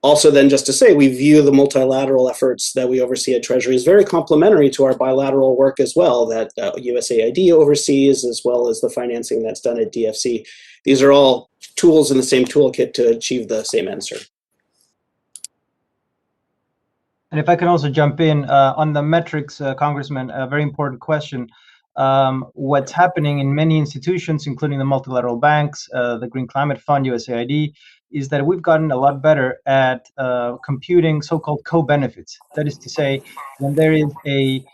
Also then, just to say, we view the multilateral efforts that we oversee at Treasury as very complementary to our bilateral work as well, that USAID oversees, as well as the financing that's done at DFC. These are all tools in the same toolkit to achieve the same answer. And if I can also jump in on the metrics, Congressman, a very important question. What's happening in many institutions, including the multilateral banks, the Green Climate Fund, USAID, is that we've gotten a lot better at computing so-called co-benefits. That is to say, when there is a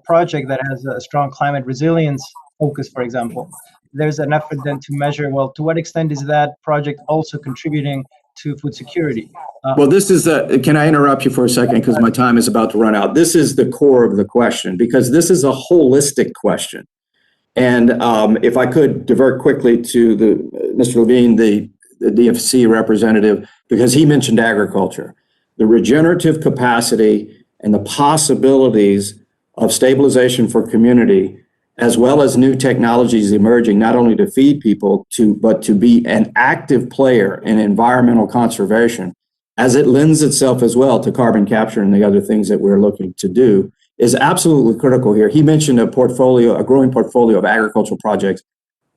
project that has a strong climate resilience focus, for example, there's an effort then to measure, well, to what extent is that project also contributing to food security? Well, this is can I interrupt you for a second because my time is about to run out. This is the core of the question because this is a holistic question. And if I could divert quickly to Mr. Levine, the DFC representative, because he mentioned agriculture, the regenerative capacity and the possibilities of stabilization for community, as well as new technologies emerging, not only to feed people, but to be an active player in environmental conservation, as it lends itself as well to carbon capture and the other things that we're looking to do, is absolutely critical here. He mentioned a growing portfolio of agricultural projects.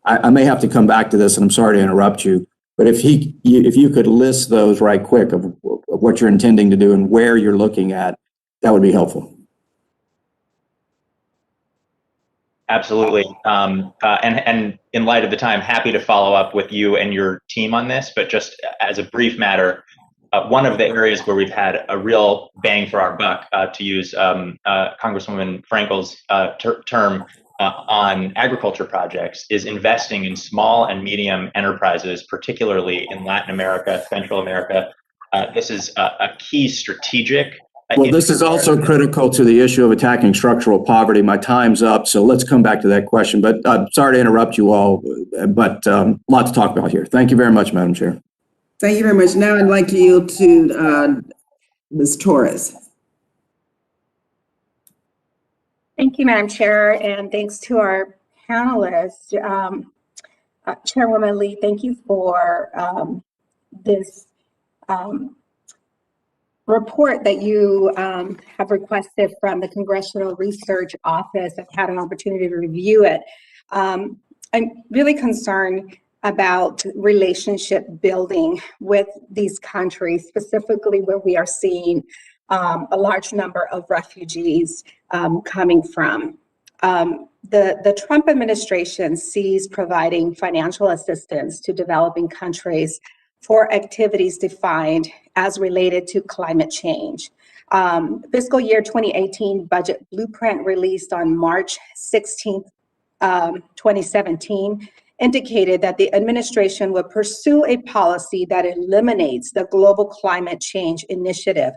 I may have to come back to this, and I'm sorry to interrupt you, but if you could list those right quick of what you're intending to do and where you're looking at, that would be helpful. Absolutely. And in light of the time, happy to follow up with you and your team on this, but just as a brief matter, one of the areas where we've had a real bang for our buck, to use Congresswoman Frankel's term, on agriculture projects is investing in small and medium enterprises, particularly in Latin America, Central America. This is a key strategic. Well, this is also critical to the issue of attacking structural poverty. My time's up, so let's come back to that question. But sorry to interrupt you all, but a lot to talk about here. Thank you very much, Madam Chair. Thank you very much. Now I'd like to yield to Ms. Torres. Thank you, Madam Chair, and thanks to our panelists. Chairwoman Lee, thank you for this report that you have requested from the Congressional Research Office. I've had an opportunity to review it. I'm really concerned about relationship building with these countries, specifically where we are seeing a large number of refugees coming from. The Trump administration sees providing financial assistance to developing countries for activities defined as related to climate change. Fiscal year 2018 budget blueprint released on March 16th, 2017, indicated that the administration would pursue a policy that eliminates the Global Climate Change Initiative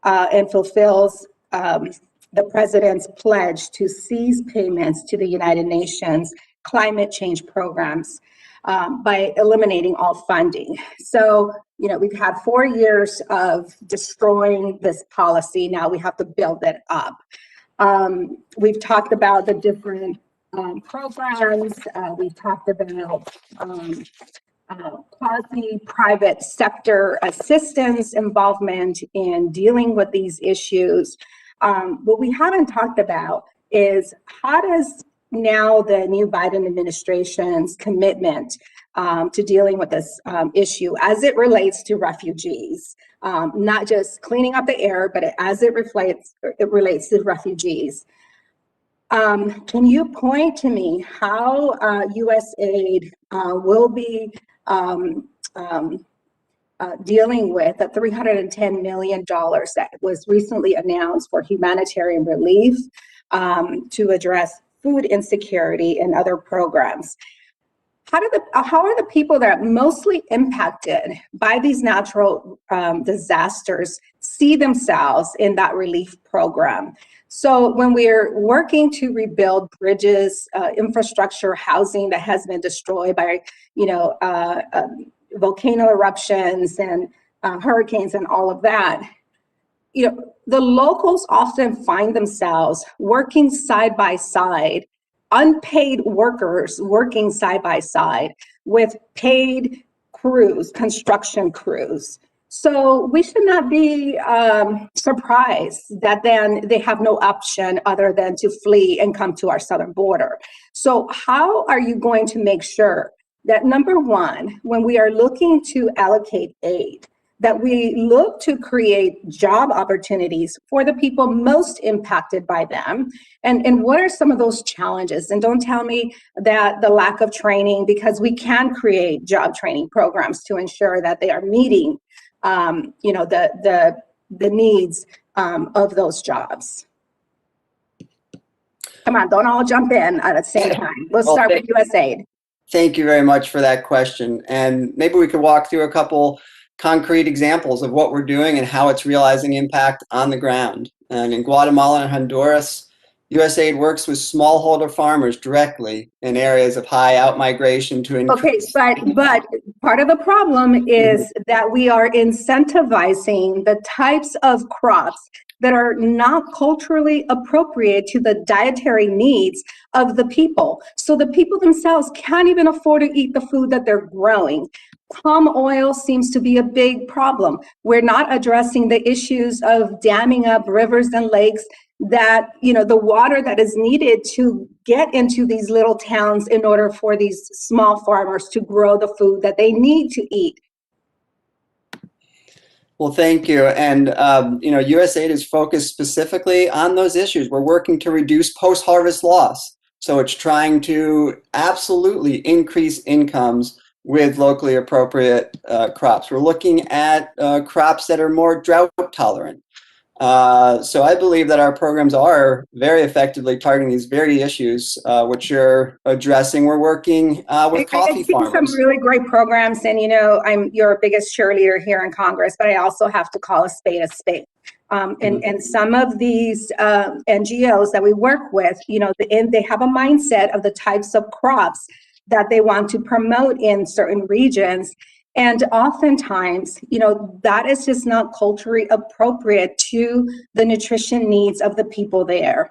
and fulfills the president's pledge to cease payments to the United Nations climate change programs by eliminating all funding. So, we've had 4 years of destroying this policy. Now we have to build it up. We've talked about the different programs. We've talked about quasi-private sector assistance involvement in dealing with these issues. What we haven't talked about is how does now the new Biden administration's commitment to dealing with this issue as it relates to refugees, not just cleaning up the air, but as it relates to refugees. Can you point to me how USAID will be dealing with the $310 million that was recently announced for humanitarian relief to address food insecurity and other programs? How are the people that are mostly impacted by these natural disasters see themselves in that relief program? So when we're working to rebuild bridges, infrastructure, housing that has been destroyed by, volcano eruptions and hurricanes and all of that, the locals often find themselves working side by side, unpaid workers working side by side with paid crews, construction crews. So we should not be surprised that then they have no option other than to flee and come to our southern border. So how are you going to make sure that, number one, when we are looking to allocate aid, that we look to create job opportunities for the people most impacted by them? And what are some of those challenges? And don't tell me that the lack of training, because we can create job training programs to ensure that they are meeting the needs of those jobs. Come on, don't all jump in at the same time. We'll start with USAID. Thank you very much for that question. And maybe we could walk through a couple concrete examples of what we're doing and how it's realizing impact on the ground. And in Guatemala and Honduras, USAID works with smallholder farmers directly in areas of high outmigration to increase. Okay, but part of the problem is that we are incentivizing the types of crops that are not culturally appropriate to the dietary needs of the people. So the people themselves can't even afford to eat the food that they're growing. Palm oil seems to be a big problem. We're not addressing the issues of damming up rivers and lakes that, the water that is needed to get into these little towns in order for these small farmers to grow the food that they need to eat. Well, thank you. And, USAID is focused specifically on those issues. We're working to reduce post-harvest loss. So it's trying to absolutely increase incomes with locally appropriate crops. We're looking at crops that are more drought tolerant. So I believe that our programs are very effectively targeting these very issues which you're addressing. We're working with coffee I see farmers. some really great programs, and I'm your biggest cheerleader here in Congress, but I also have to call a spade a spade. And some of these NGOs that we work with, they have a mindset of the types of crops that they want to promote in certain regions. And oftentimes, that is just not culturally appropriate to the nutrition needs of the people there.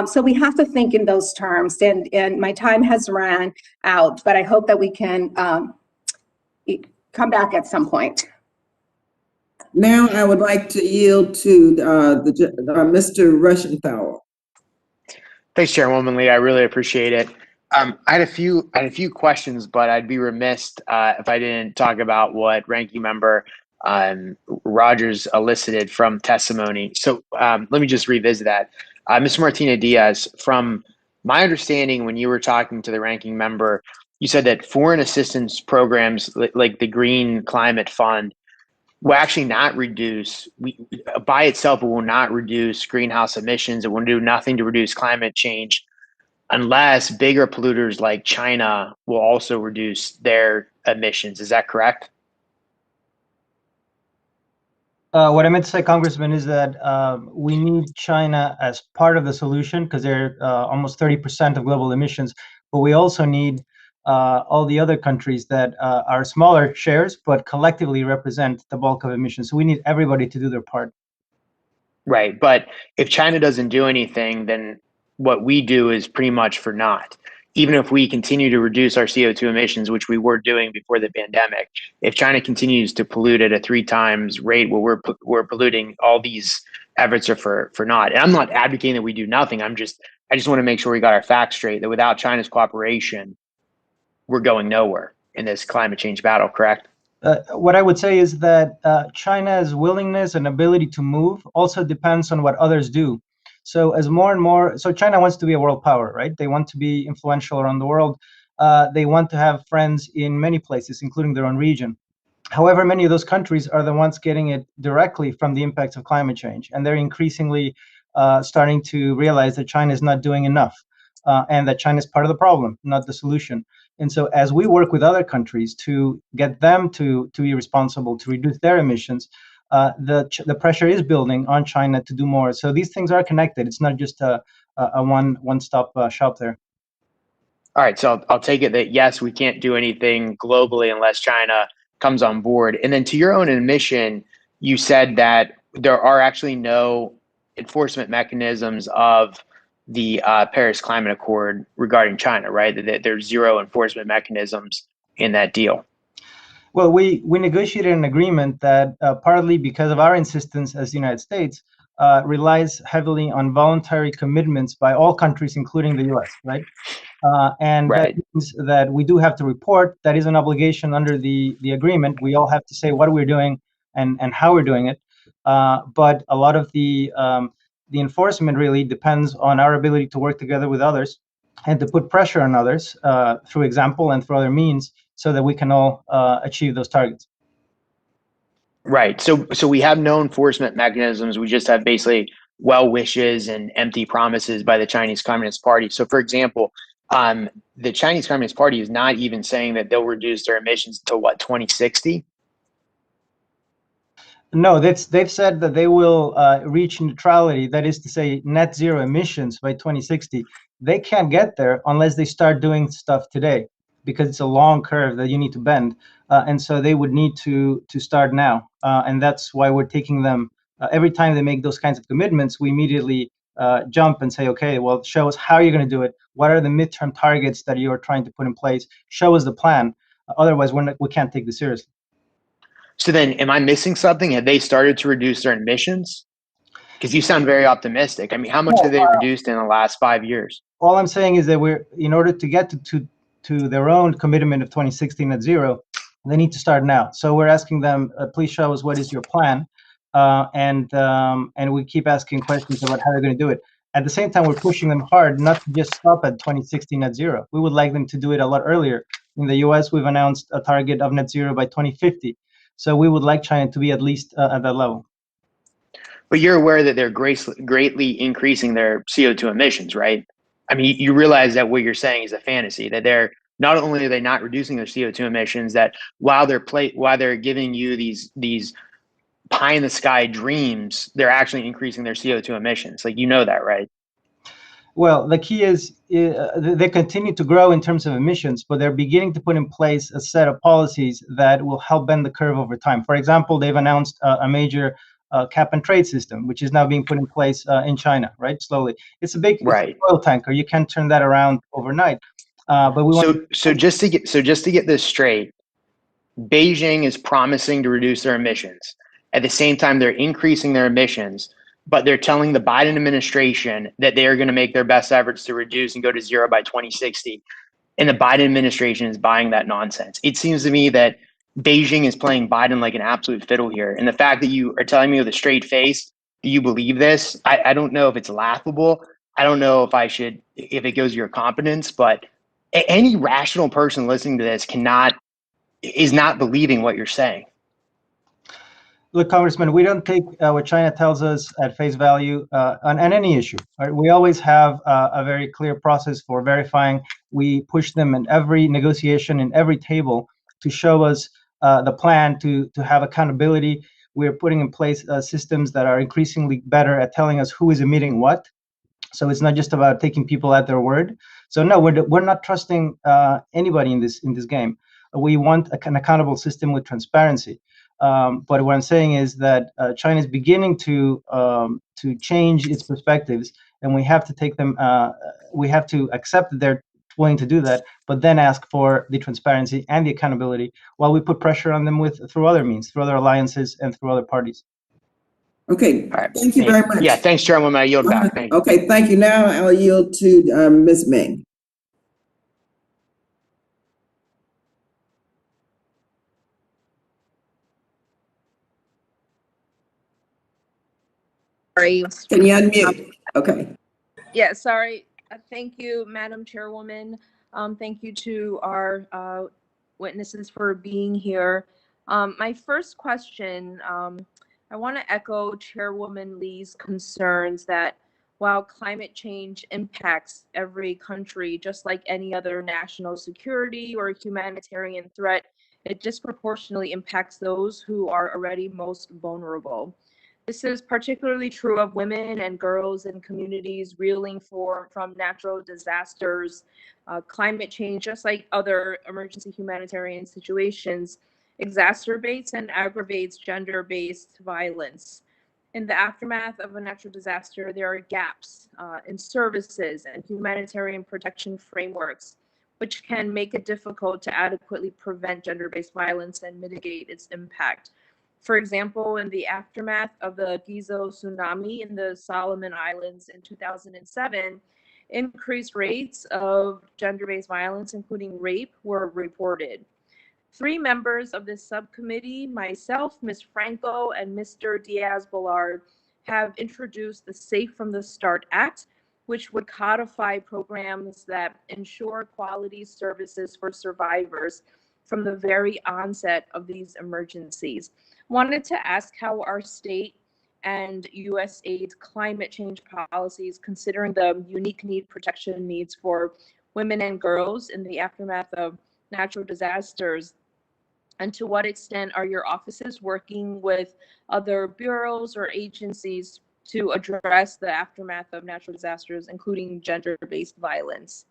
So we have to think in those terms, and my time has ran out, but I hope that we can come back at some point. Now I would like to yield to Mr. Rushenthaler. Thanks, Chairwoman Lee. I really appreciate it. I had a few questions, but I'd be remiss if I didn't talk about what Ranking Member Rogers elicited from testimony. So let me just revisit that. Mr. Martinez-Diaz, from my understanding, when you were talking to the Ranking Member, you said that foreign assistance programs like the Green Climate Fund will actually not reduce, by itself, it will not reduce greenhouse emissions. It will do nothing to reduce climate change, unless bigger polluters like China will also reduce their emissions. Is that correct? What I meant to say, Congressman, is that we need China as part of the solution because they're almost 30% of global emissions, but we also need all the other countries that are smaller shares, but collectively represent the bulk of emissions. So we need everybody to do their part. Right, but if China doesn't do anything, then what we do is pretty much for naught. Even if we continue to reduce our CO2 emissions, which we were doing before the pandemic, if China continues to pollute at a 3 times rate where we're polluting, all these efforts are for naught. And I'm not advocating that we do nothing. I just want to make sure we got our facts straight, that without China's cooperation, we're going nowhere in this climate change battle, correct? What I would say is that China's willingness and ability to move also depends on what others do. So as more and more, so China wants to be a world power, right? They want to be influential around the world. They want to have friends in many places, including their own region. However, many of those countries are the ones getting it directly from the impacts of climate change. And they're increasingly starting to realize that China is not doing enough and that China is part of the problem, not the solution. And so as we work with other countries to get them to be responsible, to reduce their emissions, the pressure is building on China to do more. So these things are connected. It's not just a one-stop shop there. All right, so I'll take it that, yes, we can't do anything globally unless China comes on board. And then to your own admission, you said that there are actually no enforcement mechanisms of the Paris Climate Accord regarding China, right? That there's zero enforcement mechanisms in that deal. Well, we negotiated an agreement that partly because of our insistence as the United States relies heavily on voluntary commitments by all countries, including the US, right? And Right. that means that we do have to report. That is an obligation under the agreement. We all have to say what we're doing and how we're doing it. But a lot of the enforcement really depends on our ability to work together with others and to put pressure on others through example and through other means so that we can all achieve those targets. Right. So we have no enforcement mechanisms. We just have basically well wishes and empty promises by the Chinese Communist Party. So, for example, the Chinese Communist Party is not even saying that they'll reduce their emissions to what, 2060? No, they've said that they will reach neutrality, that is to say net zero emissions by 2060. They can't get there unless they start doing stuff today, because it's a long curve that you need to bend. And so they would need to start now. And that's why we're taking them, every time they make those kinds of commitments, we immediately jump and say, okay, well, show us how you're going to do it. What are the midterm targets that you're trying to put in place? Show us the plan. Otherwise, we can't take this seriously. So then, am I missing something? Have they started to reduce their emissions? Because you sound very optimistic. I mean, how much have they reduced in the last 5 years? All I'm saying is that in order to get to their own commitment of 2016 net zero, they need to start now. So we're asking them, please show us what is your plan, and we keep asking questions about how they're going to do it. At the same time, we're pushing them hard not to just stop at 2016 net zero. We would like them to do it a lot earlier. In the US, we've announced a target of net zero by 2050. So we would like China to be at least at that level. But you're aware that they're greatly increasing their CO2 emissions, right? I mean, you realize that what you're saying is a fantasy, that they're not only are they not reducing their CO2 emissions, that while they're giving you these pie in the sky dreams, they're actually increasing their CO2 emissions. Like, you know that, right? Well, the key is they continue to grow in terms of emissions, but they're beginning to put in place a set of policies that will help bend the curve over time. For example, they've announced a major cap and trade system, which is now being put in place in China, right? Slowly. It's a big it's oil tanker. You can't turn that around overnight. But we so just to get this straight, Beijing is promising to reduce their emissions. At the same time, they're increasing their emissions, but they're telling the Biden administration that they are going to make their best efforts to reduce and go to zero by 2060. And the Biden administration is buying that nonsense. It seems to me that Beijing is playing Biden like an absolute fiddle here. And the fact that you are telling me with a straight face that you believe this, I don't know if it's laughable. I don't know if it goes to your competence, but any rational person listening to this is not believing what you're saying. Look, Congressman, we don't take what China tells us at face value on any issue. Right? We always have a very clear process for verifying. We push them in every negotiation, in every table, to show us the plan, to have accountability. We're putting in place systems that are increasingly better at telling us who is emitting what. So it's not just about taking people at their word. So no, we're not trusting anybody in this game. We want an accountable system with transparency. But what I'm saying is that China is beginning to change its perspectives, and we have to take them. We have to accept that they're willing to do that, but then ask for the transparency and the accountability while we put pressure on them through other means, through other alliances, and through other parties. Okay, all right. Thank you very much. Yeah, thanks, Chairwoman. I yield back. Thank you. Okay, thank you. Now I'll yield to Ms. Meng. Sorry. Can you unmute? Okay. Yeah, sorry. Thank you, Madam Chairwoman. Thank you to our witnesses for being here. My first question, I want to echo Chairwoman Lee's concerns that while climate change impacts every country, just like any other national security or humanitarian threat, it disproportionately impacts those who are already most vulnerable. This is particularly true of women and girls in communities reeling from natural disasters. Climate change, just like other emergency humanitarian situations, exacerbates and aggravates gender-based violence. In the aftermath of a natural disaster, there are gaps in services and humanitarian protection frameworks, which can make it difficult to adequately prevent gender-based violence and mitigate its impact. For example, in the aftermath of the Gizo tsunami in the Solomon Islands in 2007, increased rates of gender-based violence, including rape, were reported. 3 members of this subcommittee, myself, Ms. Franco, and Mr. Diaz-Balart, have introduced the Safe from the Start Act, which would codify programs that ensure quality services for survivors from the very onset of these emergencies. Wanted to ask how our state and USAID's climate change policies, considering the unique protection needs for women and girls in the aftermath of natural disasters, and to what extent are your offices working with other bureaus or agencies to address the aftermath of natural disasters, including gender-based violence?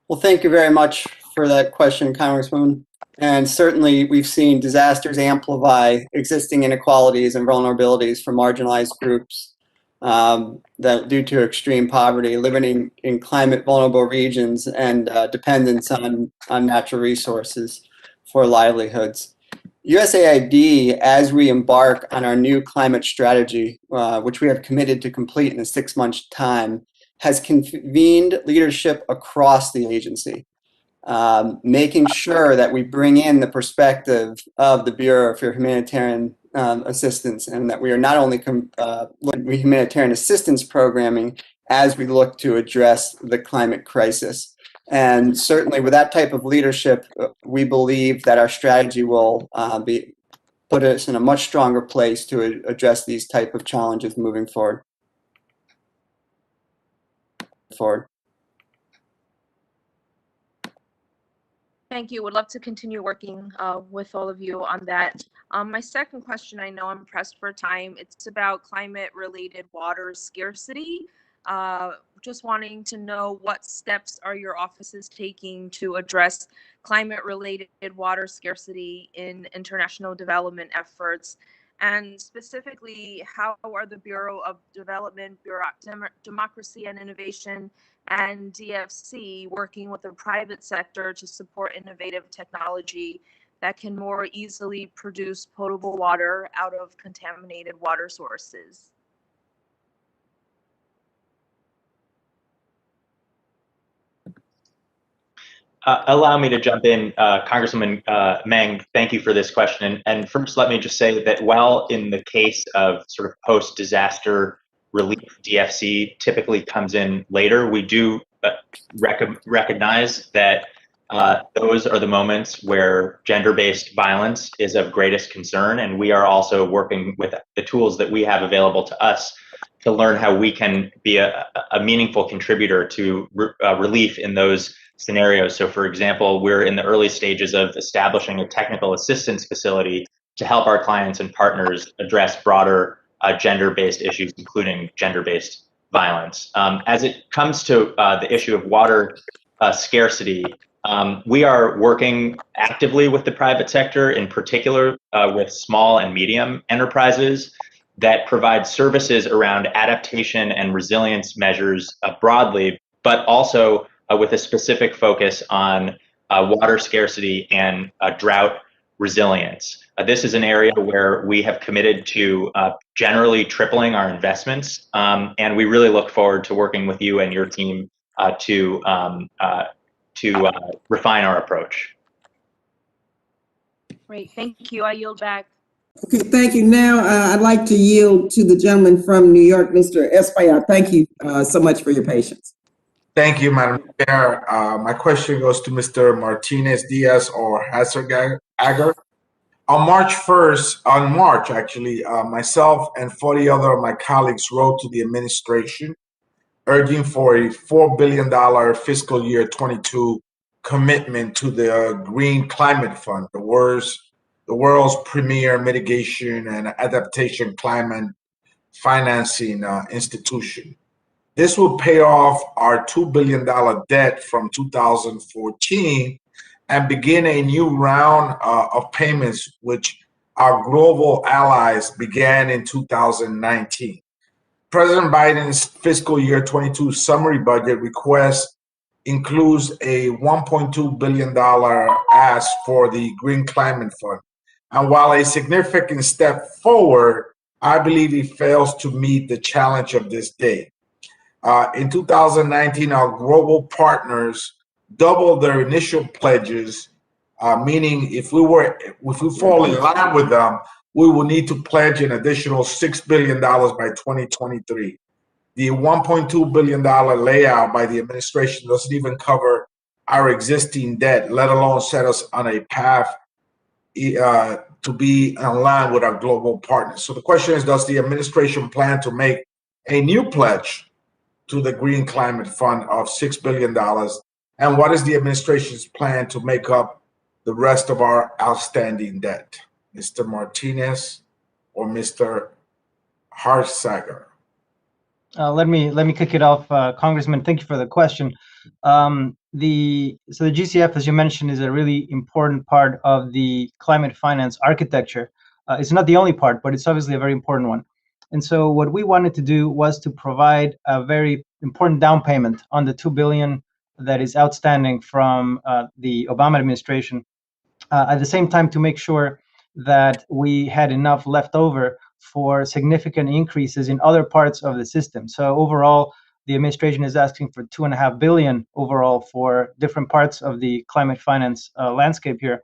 Well, thank you very much for that question, Congresswoman. And certainly we've seen disasters amplify existing inequalities and vulnerabilities for marginalized groups. that due to extreme poverty, living in climate vulnerable regions, and dependence on natural resources for livelihoods. USAID, as we embark on our new climate strategy, which we have committed to complete in a 6-month time, has convened leadership across the agency, making sure that we bring in the perspective of the Bureau for Humanitarian Assistance, and that we are not only humanitarian assistance programming as we look to address the climate crisis. And certainly with that type of leadership, we believe that our strategy will put us in a much stronger place to address these type of challenges moving forward. Thank you. Would love to continue working with all of you on that. My second question, I know I'm pressed for time. It's about climate-related water scarcity. Just wanting to know what steps are your offices taking to address climate-related water scarcity in international development efforts, and specifically, how are the Bureau of Development, Democracy and Innovation, and DFC working with the private sector to support innovative technology that can more easily produce potable water out of contaminated water sources? Allow me to jump in, Congresswoman Meng, thank you for this question. And first, let me just say that while in the case of sort of post-disaster relief, DFC typically comes in later, we do recognize that those are the moments where gender-based violence is of greatest concern, and we are also working with the tools that we have available to us to learn how we can be a meaningful contributor to relief in those scenarios. So for example, we're in the early stages of establishing a technical assistance facility to help our clients and partners address broader gender-based issues, including gender-based violence. As it comes to the issue of water scarcity, we are working actively with the private sector, in particular with small and medium enterprises that provide services around adaptation and resilience measures broadly, but also with a specific focus on water scarcity and drought resilience. This is an area where we have committed to generally tripling our investments, and we really look forward to working with you and your team to refine our approach. Great, thank you. I yield back. Okay, thank you. Now, I'd like to yield to the gentleman from New York, Mr. Espaillat. Thank you so much for your patience. Thank you, Madam Chair. My question goes to Mr. Martinez-Diaz or Hasselgager. On March 1st, myself and 40 other of my colleagues wrote to the administration urging for a $4 billion fiscal year 22 commitment to the Green Climate Fund, the world's premier mitigation and adaptation climate financing institution. This will pay off our $2 billion debt from 2014 and begin a new round of payments, which our global allies began in 2019. President Biden's fiscal year 22 summary budget request includes a $1.2 billion ask for the Green Climate Fund. And while a significant step forward, I believe it fails to meet the challenge of this day. In 2019, our global partners doubled their initial pledges, meaning if we fall in line with them, we will need to pledge an additional $6 billion by 2023. The $1.2 billion layout by the administration doesn't even cover our existing debt, let alone set us on a path to be in line with our global partners. So the question is, does the administration plan to make a new pledge to the Green Climate Fund of $6 billion? And what is the administration's plan to make up the rest of our outstanding debt? Mr. Martinez or Mr. Harsager? Let me kick it off, Congressman. Thank you for the question. The GCF, as you mentioned, is a really important part of the climate finance architecture. It's not the only part, but it's obviously a very important one. And so what we wanted to do was to provide a very important down payment on the $2 billion that is outstanding from the Obama administration. At the same time, to make sure that we had enough left over for significant increases in other parts of the system. So overall, the administration is asking for $2.5 billion overall for different parts of the climate finance landscape here.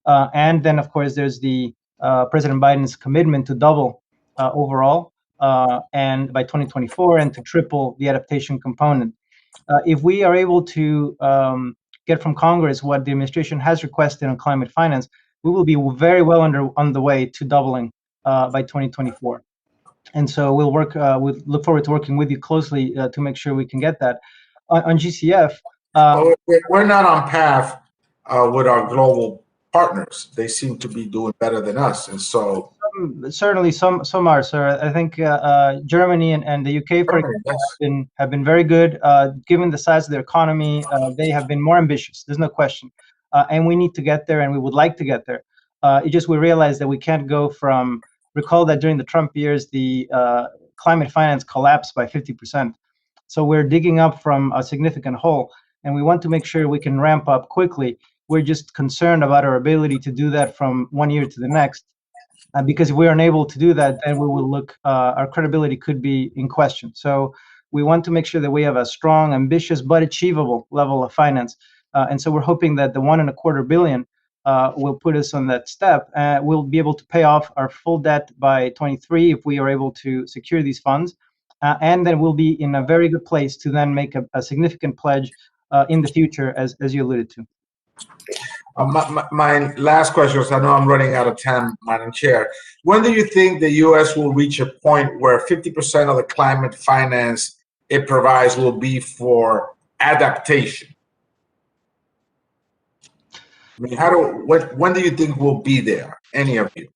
And then, of course, there's the President Biden's commitment to double overall and by 2024 and to triple the adaptation component. If we are able to get from Congress what the administration has requested on climate finance, we will be very well on the way to doubling by 2024. And so we'll look forward to working with you closely to make sure we can get that. On GCF, we're not on path with our global partners. They seem to be doing better than us, and so certainly some are, sir. I think Germany and the UK, for example, have been very good. Given the size of their economy, they have been more ambitious. There's no question, and we need to get there, and we would like to get there. It just we realize that we can't go from. Recall that during the Trump years, the climate finance collapsed by 50%. So we're digging up from a significant hole, and we want to make sure we can ramp up quickly. We're just concerned about our ability to do that from one year to the next, because if we are unable to do that, then we will look, our credibility could be in question. So we want to make sure that we have a strong, ambitious, but achievable level of finance. And so we're hoping that the $1.25 billion will put us on that step. We'll be able to pay off our full debt by 23 if we are able to secure these funds. And then we'll be in a very good place to then make a significant pledge in the future, as you alluded to. My last question is, I know I'm running out of time, Madam Chair. When do you think the U.S. will reach a point where 50% of the climate finance it provides will be for adaptation? I mean, when do you think we'll be there, any of you?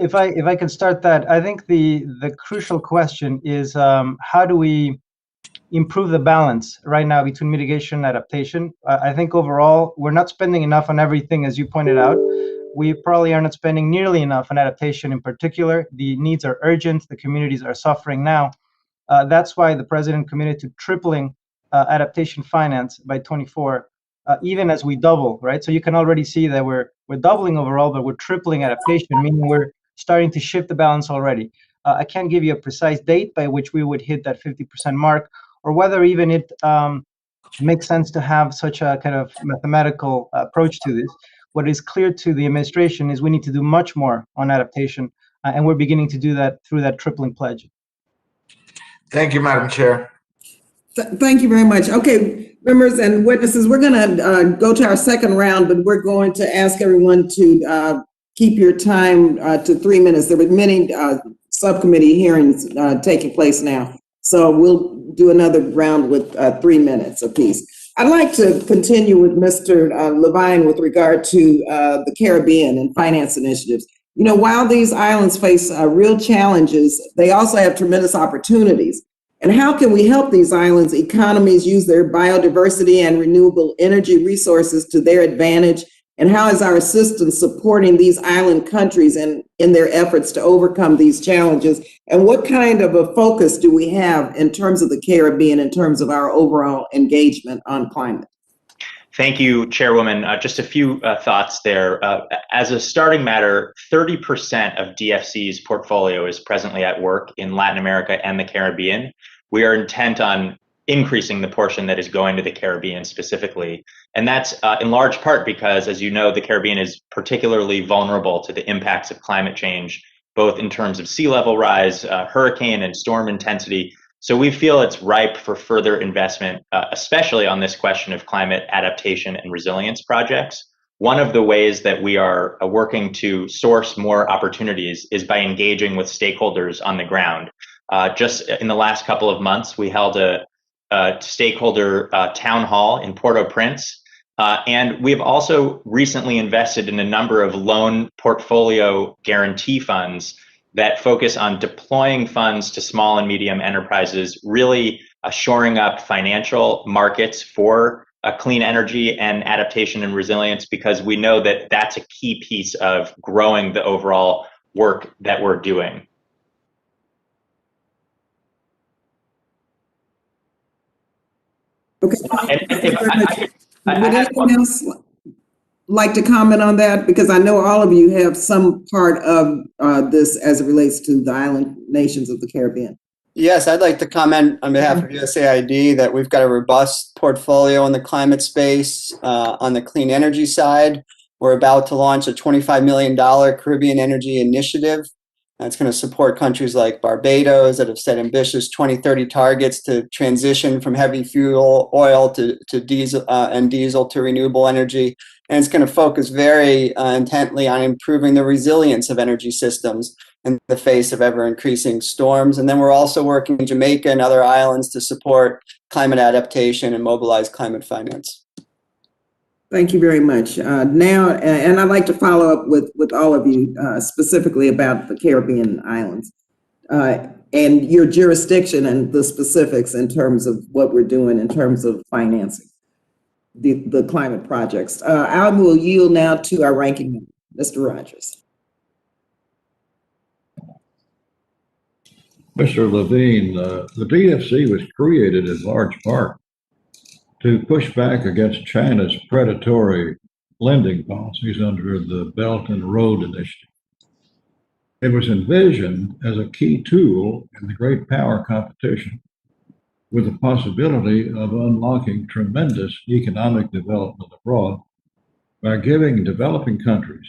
If I can start that, I think the crucial question is how do we improve the balance right now between mitigation and adaptation? I think overall, we're not spending enough on everything, as you pointed out. We probably are not spending nearly enough on adaptation in particular. The needs are urgent. The communities are suffering now. That's why the president committed to tripling adaptation finance by 24, even as we double, right? So you can already see that we're doubling overall, but we're tripling adaptation, meaning we're starting to shift the balance already. I can't give you a precise date by which we would hit that 50% mark, or whether even it makes sense to have such a kind of mathematical approach to this. What is clear to the administration is we need to do much more on adaptation, and we're beginning to do that through that tripling pledge. Thank you, Madam Chair. Thank you very much. Okay, members and witnesses, we're going to go to our second round, but we're going to ask everyone to keep your time to 3 minutes. There were many subcommittee hearings taking place now, so we'll do another round with 3 minutes apiece. I'd like to continue with Mr. Levine with regard to the Caribbean and finance initiatives. You know, while these islands face real challenges, they also have tremendous opportunities. And how can we help these islands' economies use their biodiversity and renewable energy resources to their advantage? And how is our assistance supporting these island countries in their efforts to overcome these challenges? And what kind of a focus do we have in terms of the Caribbean, in terms of our overall engagement on climate? Thank you, Chairwoman. Just a few thoughts there. As a starting matter, 30% of DFC's portfolio is presently at work in Latin America and the Caribbean. We are intent on increasing the portion that is going to the Caribbean specifically. And that's in large part because, as you know, the Caribbean is particularly vulnerable to the impacts of climate change, both in terms of sea level rise, hurricane and storm intensity. So we feel it's ripe for further investment, especially on this question of climate adaptation and resilience projects. One of the ways that we are working to source more opportunities is by engaging with stakeholders on the ground. Just in the last couple of months, we held a stakeholder town hall in Port-au-Prince. And we've also recently invested in a number of loan portfolio guarantee funds that focus on deploying funds to small and medium enterprises, really shoring up financial markets for clean energy and adaptation and resilience, because we know that that's a key piece of growing the overall work that we're doing. Okay. And if Would anyone else like to comment on that? Because I know all of you have some part of this as it relates to the island nations of the Caribbean. Yes, I'd like to comment on behalf of USAID that we've got a robust portfolio in the climate space. On the clean energy side, we're about to launch a $25 million Caribbean Energy Initiative. That's going to support countries like Barbados that have set ambitious 2030 targets to transition from heavy fuel oil to diesel to renewable energy. And it's going to focus very intently on improving the resilience of energy systems in the face of ever-increasing storms. And then we're also working in Jamaica and other islands to support climate adaptation and mobilize climate finance. Thank you very much. Now, and I'd like to follow up with all of you specifically about the Caribbean islands and your jurisdiction and the specifics in terms of what we're doing in terms of financing the climate projects. I will yield now to our ranking member, Mr. Rogers. Mr. Levine, the DFC was created in large part to push back against China's predatory lending policies under the Belt and Road Initiative. It was envisioned as a key tool in the great power competition, with the possibility of unlocking tremendous economic development abroad by giving developing countries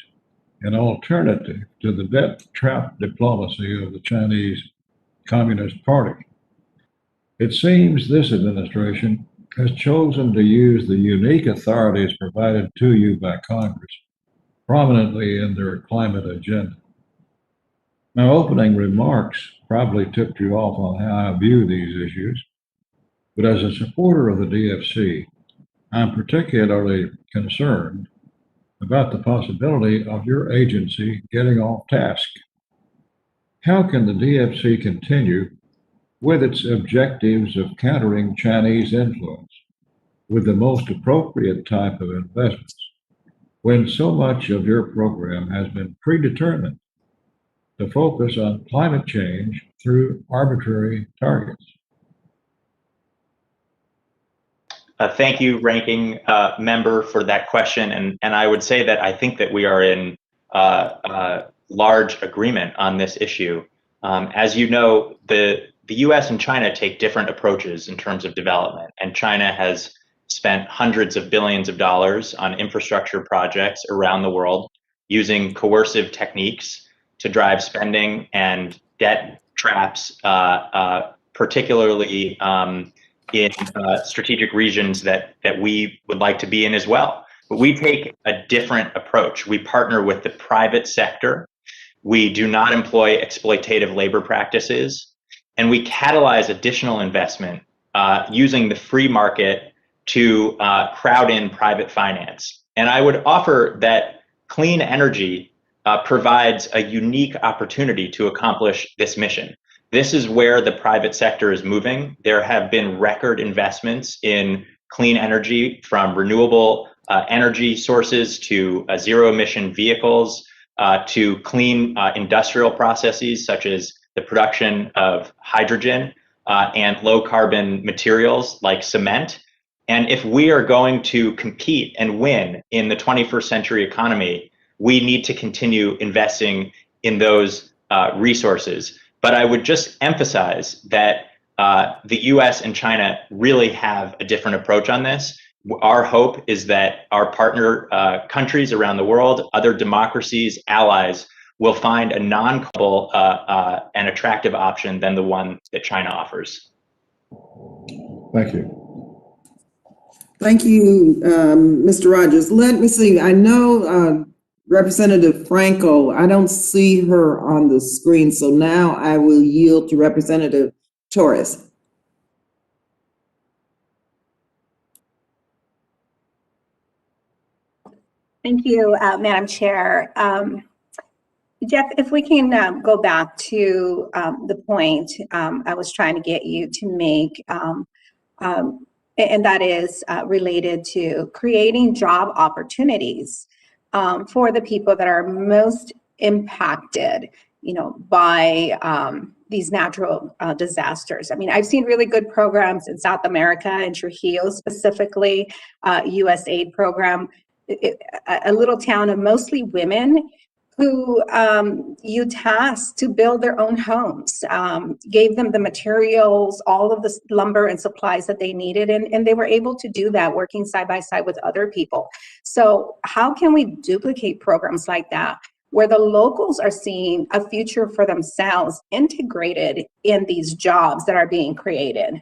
an alternative to the debt trap diplomacy of the Chinese Communist Party. It seems this administration has chosen to use the unique authorities provided to you by Congress prominently in their climate agenda. My opening remarks probably tipped you off on how I view these issues, but as a supporter of the DFC, I'm particularly concerned about the possibility of your agency getting off task. How can the DFC continue with its objectives of countering Chinese influence with the most appropriate type of investments when so much of your program has been predetermined to focus on climate change through arbitrary targets? Thank you, Ranking Member, for that question. And I would say that I think that we are in large agreement on this issue. As you know, the US and China take different approaches in terms of development, and China has spent hundreds of billions of dollars on infrastructure projects around the world using coercive techniques to drive spending and debt traps, particularly in strategic regions that we would like to be in as well. But we take a different approach. We partner with the private sector. We do not employ exploitative labor practices, and we catalyze additional investment using the free market to crowd in private finance. And I would offer that clean energy provides a unique opportunity to accomplish this mission. This is where the private sector is moving. There have been record investments in clean energy, from renewable energy sources to zero emission vehicles to clean industrial processes such as the production of hydrogen and low carbon materials like cement. And if we are going to compete and win in the 21st century economy, we need to continue investing in those resources. But I would just emphasize that the US and China really have a different approach on this. Our hope is that our partner countries around the world, other democracies, allies, will find a non-couple and attractive option than the one that China offers. Thank you. Thank you, Mr. Rogers. Let me see. I know Representative Franco, I don't see her on the screen, so now I will yield to Representative Torres. Thank you, Madam Chair. Jeff, if we can go back to the point I was trying to get you to make, and that is related to creating job opportunities for the people that are most impacted by these natural disasters. I mean, I've seen really good programs in South America, in Trujillo specifically, USAID program, a little town of mostly women who you tasked to build their own homes, gave them the materials, all of the lumber and supplies that they needed, and they were able to do that working side by side with other people. So how can we duplicate programs like that, where the locals are seeing a future for themselves integrated in these jobs that are being created?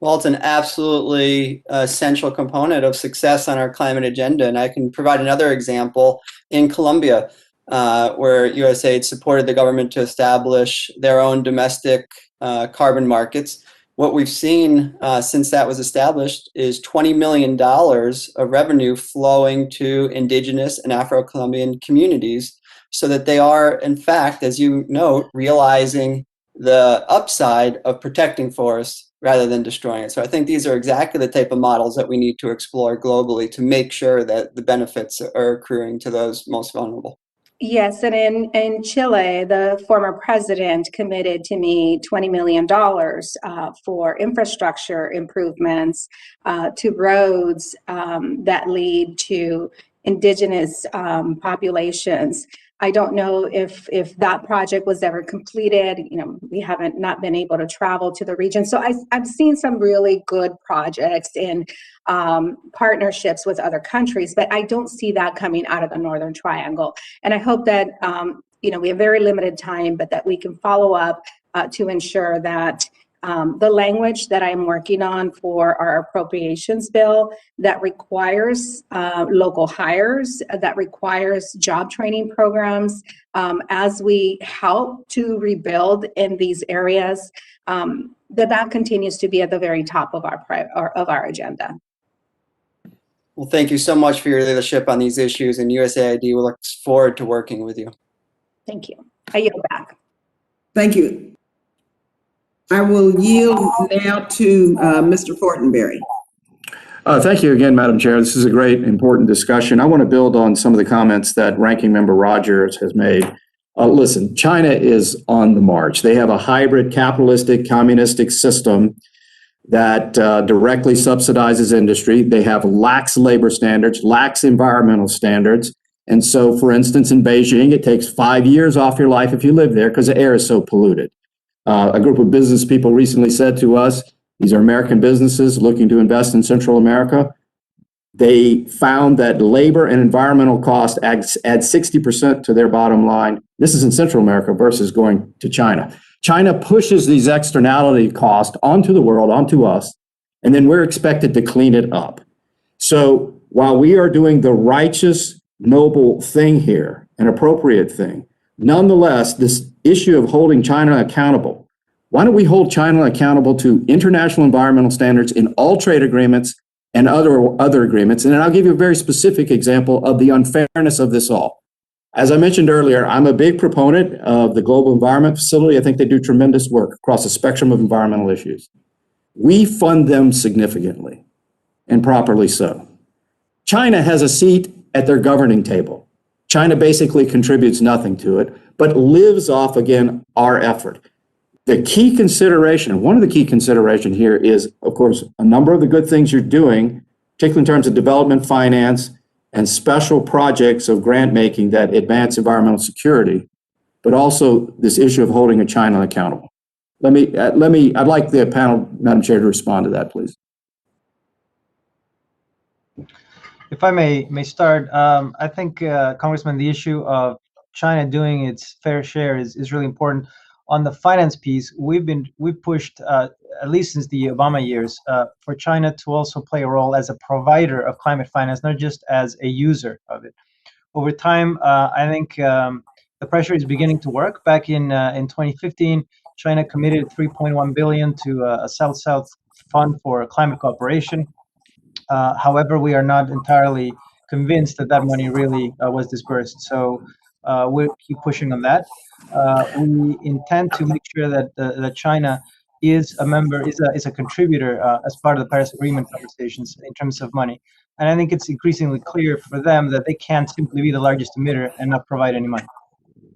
Well, it's an absolutely essential component of success on our climate agenda. And I can provide another example in Colombia, where USAID supported the government to establish their own domestic carbon markets. What we've seen since that was established is $20 million of revenue flowing to indigenous and Afro-Colombian communities, so that they are, in fact, as you note, realizing the upside of protecting forests rather than destroying it. So I think these are exactly the type of models that we need to explore globally to make sure that the benefits are accruing to those most vulnerable. Yes, and in Chile, the former president committed to me $20 million for infrastructure improvements to roads that lead to indigenous populations. I don't know if that project was ever completed. We haven't not been able to travel to the region. So I've seen some really good projects and partnerships with other countries, but I don't see that coming out of the Northern Triangle. And I hope that, we have very limited time, but that we can follow up to ensure that the language that I'm working on for our appropriations bill that requires local hires, that requires job training programs, as we help to rebuild in these areas, that continues to be at the very top of our agenda. Well, thank you so much for your leadership on these issues, and USAID looks forward to working with you. Thank you. I yield back. Thank you. I will yield now to Mr. Fortenberry. Thank you again, Madam Chair. This is a great, important discussion. I want to build on some of the comments that Ranking Member Rogers has made. Listen, China is on the march. They have a hybrid capitalistic, communistic system that directly subsidizes industry. They have lax labor standards, lax environmental standards. And so, for instance, in Beijing, it takes 5 years off your life if you live there because the air is so polluted. A group of business people recently said to us, these are American businesses looking to invest in Central America. They found that labor and environmental costs add 60% to their bottom line. This is in Central America versus going to China. China pushes these externality costs onto the world, onto us, and then we're expected to clean it up. So while we are doing the righteous, noble thing here, an appropriate thing, nonetheless, this issue of holding China accountable, why don't we hold China accountable to international environmental standards in all trade agreements and other agreements? And then I'll give you a very specific example of the unfairness of this all. As I mentioned earlier, I'm a big proponent of the Global Environment Facility. I think they do tremendous work across a spectrum of environmental issues. We fund them significantly, and properly so. China has a seat at their governing table. China basically contributes nothing to it, but lives off, again, our effort. The key consideration, one of the key considerations here is, of course, a number of the good things you're doing, particularly in terms of development finance and special projects of grant making that advance environmental security, but also this issue of holding China accountable. I'd like the panel, Madam Chair, to respond to that, please. If I may start, I think, Congressman, the issue of China doing its fair share is really important. On the finance piece, we've pushed, at least since the Obama years, for China to also play a role as a provider of climate finance, not just as a user of it. Over time, I think the pressure is beginning to work. Back in 2015, China committed $3.1 billion to a South-South fund for climate cooperation. However, we are not entirely convinced that that money really was disbursed. So we'll keep pushing on that. We intend to make sure that China is a member, is a contributor as part of the Paris Agreement conversations in terms of money. And I think it's increasingly clear for them that they can't simply be the largest emitter and not provide any money.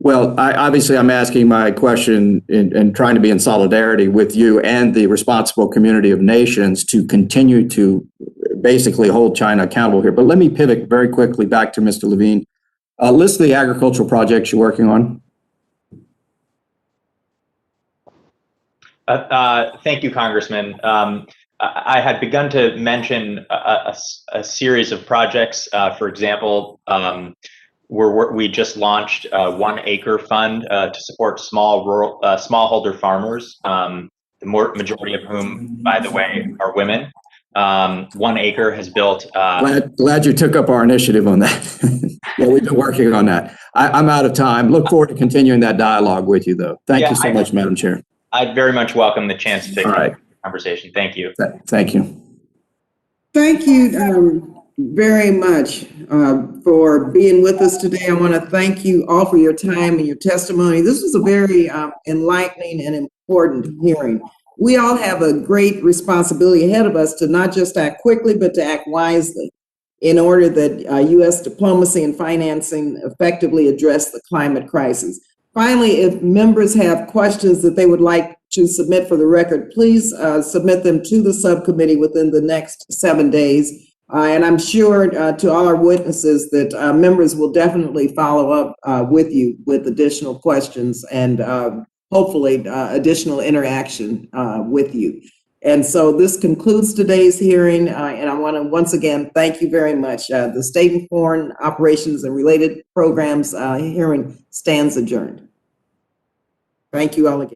Well, obviously I'm asking my question and trying to be in solidarity with you and the responsible community of nations to continue to basically hold China accountable here. But let me pivot very quickly back to Mr. Levine. List the agricultural projects you're working on. Thank you, Congressman. I had begun to mention a series of projects. For example, we just launched a 1 acre fund to support smallholder farmers, the majority of whom, by the way, are women. 1 acre has built. Glad you took up our initiative on that. Yeah, we've been working on that. I'm out of time. Look forward to continuing that dialogue with you, though. Thank you so much, Madam Chair. I'd very much welcome the chance to continue the conversation. Thank you. Thank you. Thank you very much for being with us today. I want to thank you all for your time and your testimony. This was a very enlightening and important hearing. We all have a great responsibility ahead of us to not just act quickly, but to act wisely in order that U.S. diplomacy and financing effectively address the climate crisis. Finally, if members have questions that they would like to submit for the record, please submit them to the subcommittee within the next 7 days. And I'm sure to all our witnesses that members will definitely follow up with you with additional questions and hopefully additional interaction with you. And so this concludes today's hearing. And I want to once again thank you very much. The State and Foreign Operations and Related Programs hearing stands adjourned. Thank you all again.